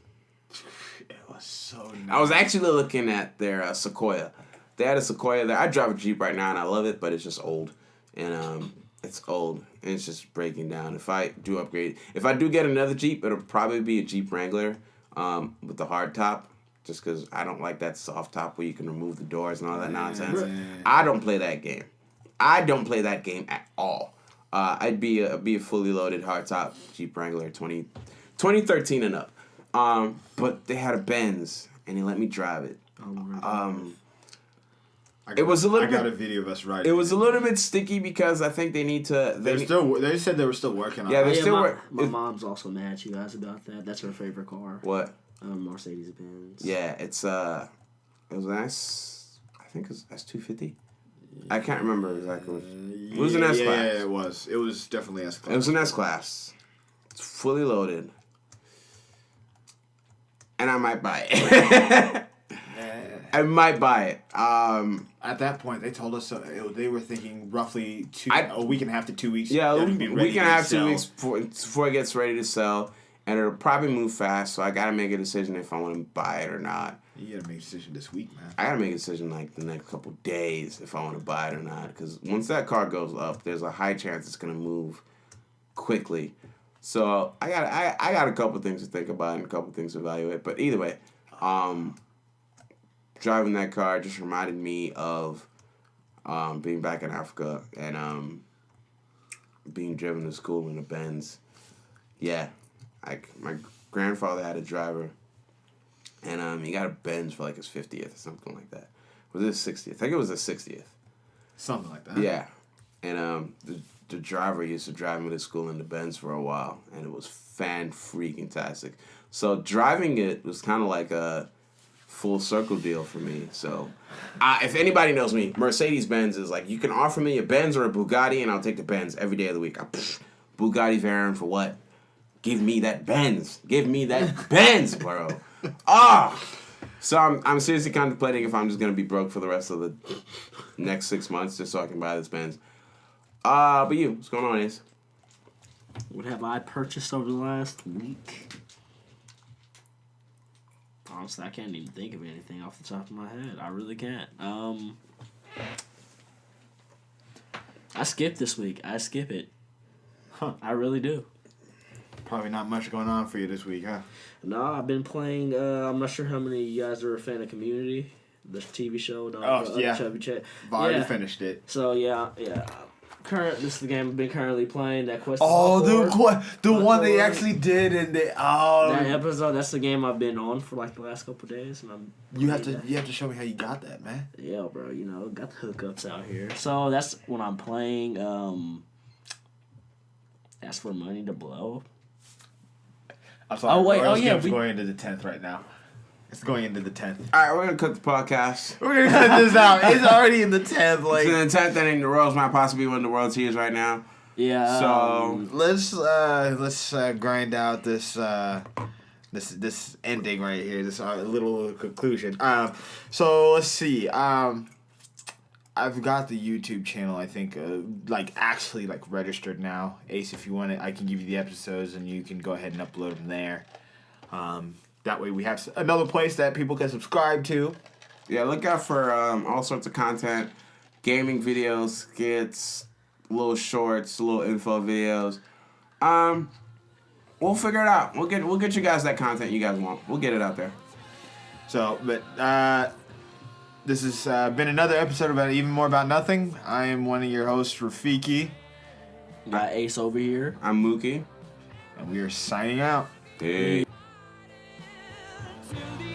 It was so nice. I was actually looking at their Sequoia. They had a Sequoia there. I drive a Jeep right now and I love it, but it's just old. And it's old and it's just breaking down. If I do upgrade, if I do get another Jeep, it'll probably be a Jeep Wrangler with the hard top. Just because I don't like that soft top where you can remove the doors and all that nonsense. I don't play that game. I don't play that game at all. I'd be a fully loaded hardtop Jeep Wrangler 2013 and up. But they had a Benz and they let me drive it. It was a little. I got a video of us riding. It was a little bit sticky because I think they need to. They said they were still working on it. Yeah, they're still working. My mom's also mad at you guys about that. That's her favorite car. What? Mercedes Benz. Yeah, it was nice. I think it was S250. I can't remember exactly. It was an S class. Yeah, it was. It was definitely S class. It was an S class. It's fully loaded, and I might buy it. I might buy it. At that point, they told us they were thinking roughly a week and a half to 2 weeks. Yeah, a week and a half, 2 weeks before it gets ready to sell. And it'll probably move fast, so I gotta make a decision if I want to buy it or not. You gotta make a decision this week, man. I gotta make a decision like the next couple days if I want to buy it or not. Because once that car goes up, there's a high chance it's gonna move quickly. So I got a couple things to think about and a couple things to evaluate. But either way, driving that car just reminded me of being back in Africa and being driven to school in a Benz. Yeah. My grandfather had a driver, and he got a Benz for like his 50th or something like that. Was it his 60th? I think it was his 60th. Something like that. Yeah, and the driver used to drive me to school in the Benz for a while, and it was fan-freaking-tastic. So driving it was kind of like a full circle deal for me. So if anybody knows me, Mercedes-Benz is like, you can offer me a Benz or a Bugatti, and I'll take the Benz every day of the week. Bugatti Veyron for what? Give me that Benz. Give me that Benz, bro. So I'm seriously contemplating if I'm just gonna be broke for the rest of the next 6 months just so I can buy this Benz. But you, what's going on, Ace? What have I purchased over the last week? Honestly, I can't even think of anything off the top of my head. I really can't. I skipped this week. I skip it. Huh. I really do. Probably not much going on for you this week, huh? No, I've been playing. I'm not sure how many of you guys are a fan of Community, the TV show. Yeah. Chubby Chat. I've already finished it. So yeah. This is the game I've been currently playing. That Quest. The one they actually did, and that episode. That's the game I've been on for like the last couple of days, and you have to show me how you got that, man. Yeah, bro. Got the hookups out here. So that's what I'm playing. As for Money to Blow. I'm sorry. It's going into the 10th right now. It's going into the 10th. All right, we're gonna cut the podcast. We're gonna cut this out. It's already in the 10th. Like, it's in the 10th, and the Royals might possibly win the World Series right now. Yeah. So let's grind out this ending right here. This little conclusion. So let's see. I've got the YouTube channel, I think, actually registered now. Ace, if you want it, I can give you the episodes and you can go ahead and upload them there. That way we have another place that people can subscribe to. Yeah, look out for all sorts of content, gaming videos, skits, little shorts, little info videos. We'll figure it out. We'll get you guys that content you guys want. We'll get it out there. So, but this has been another episode about Even More About Nothing. I am one of your hosts, Rafiki. Got Ace over here. I'm Mookie. And we are signing out. Hey. Till the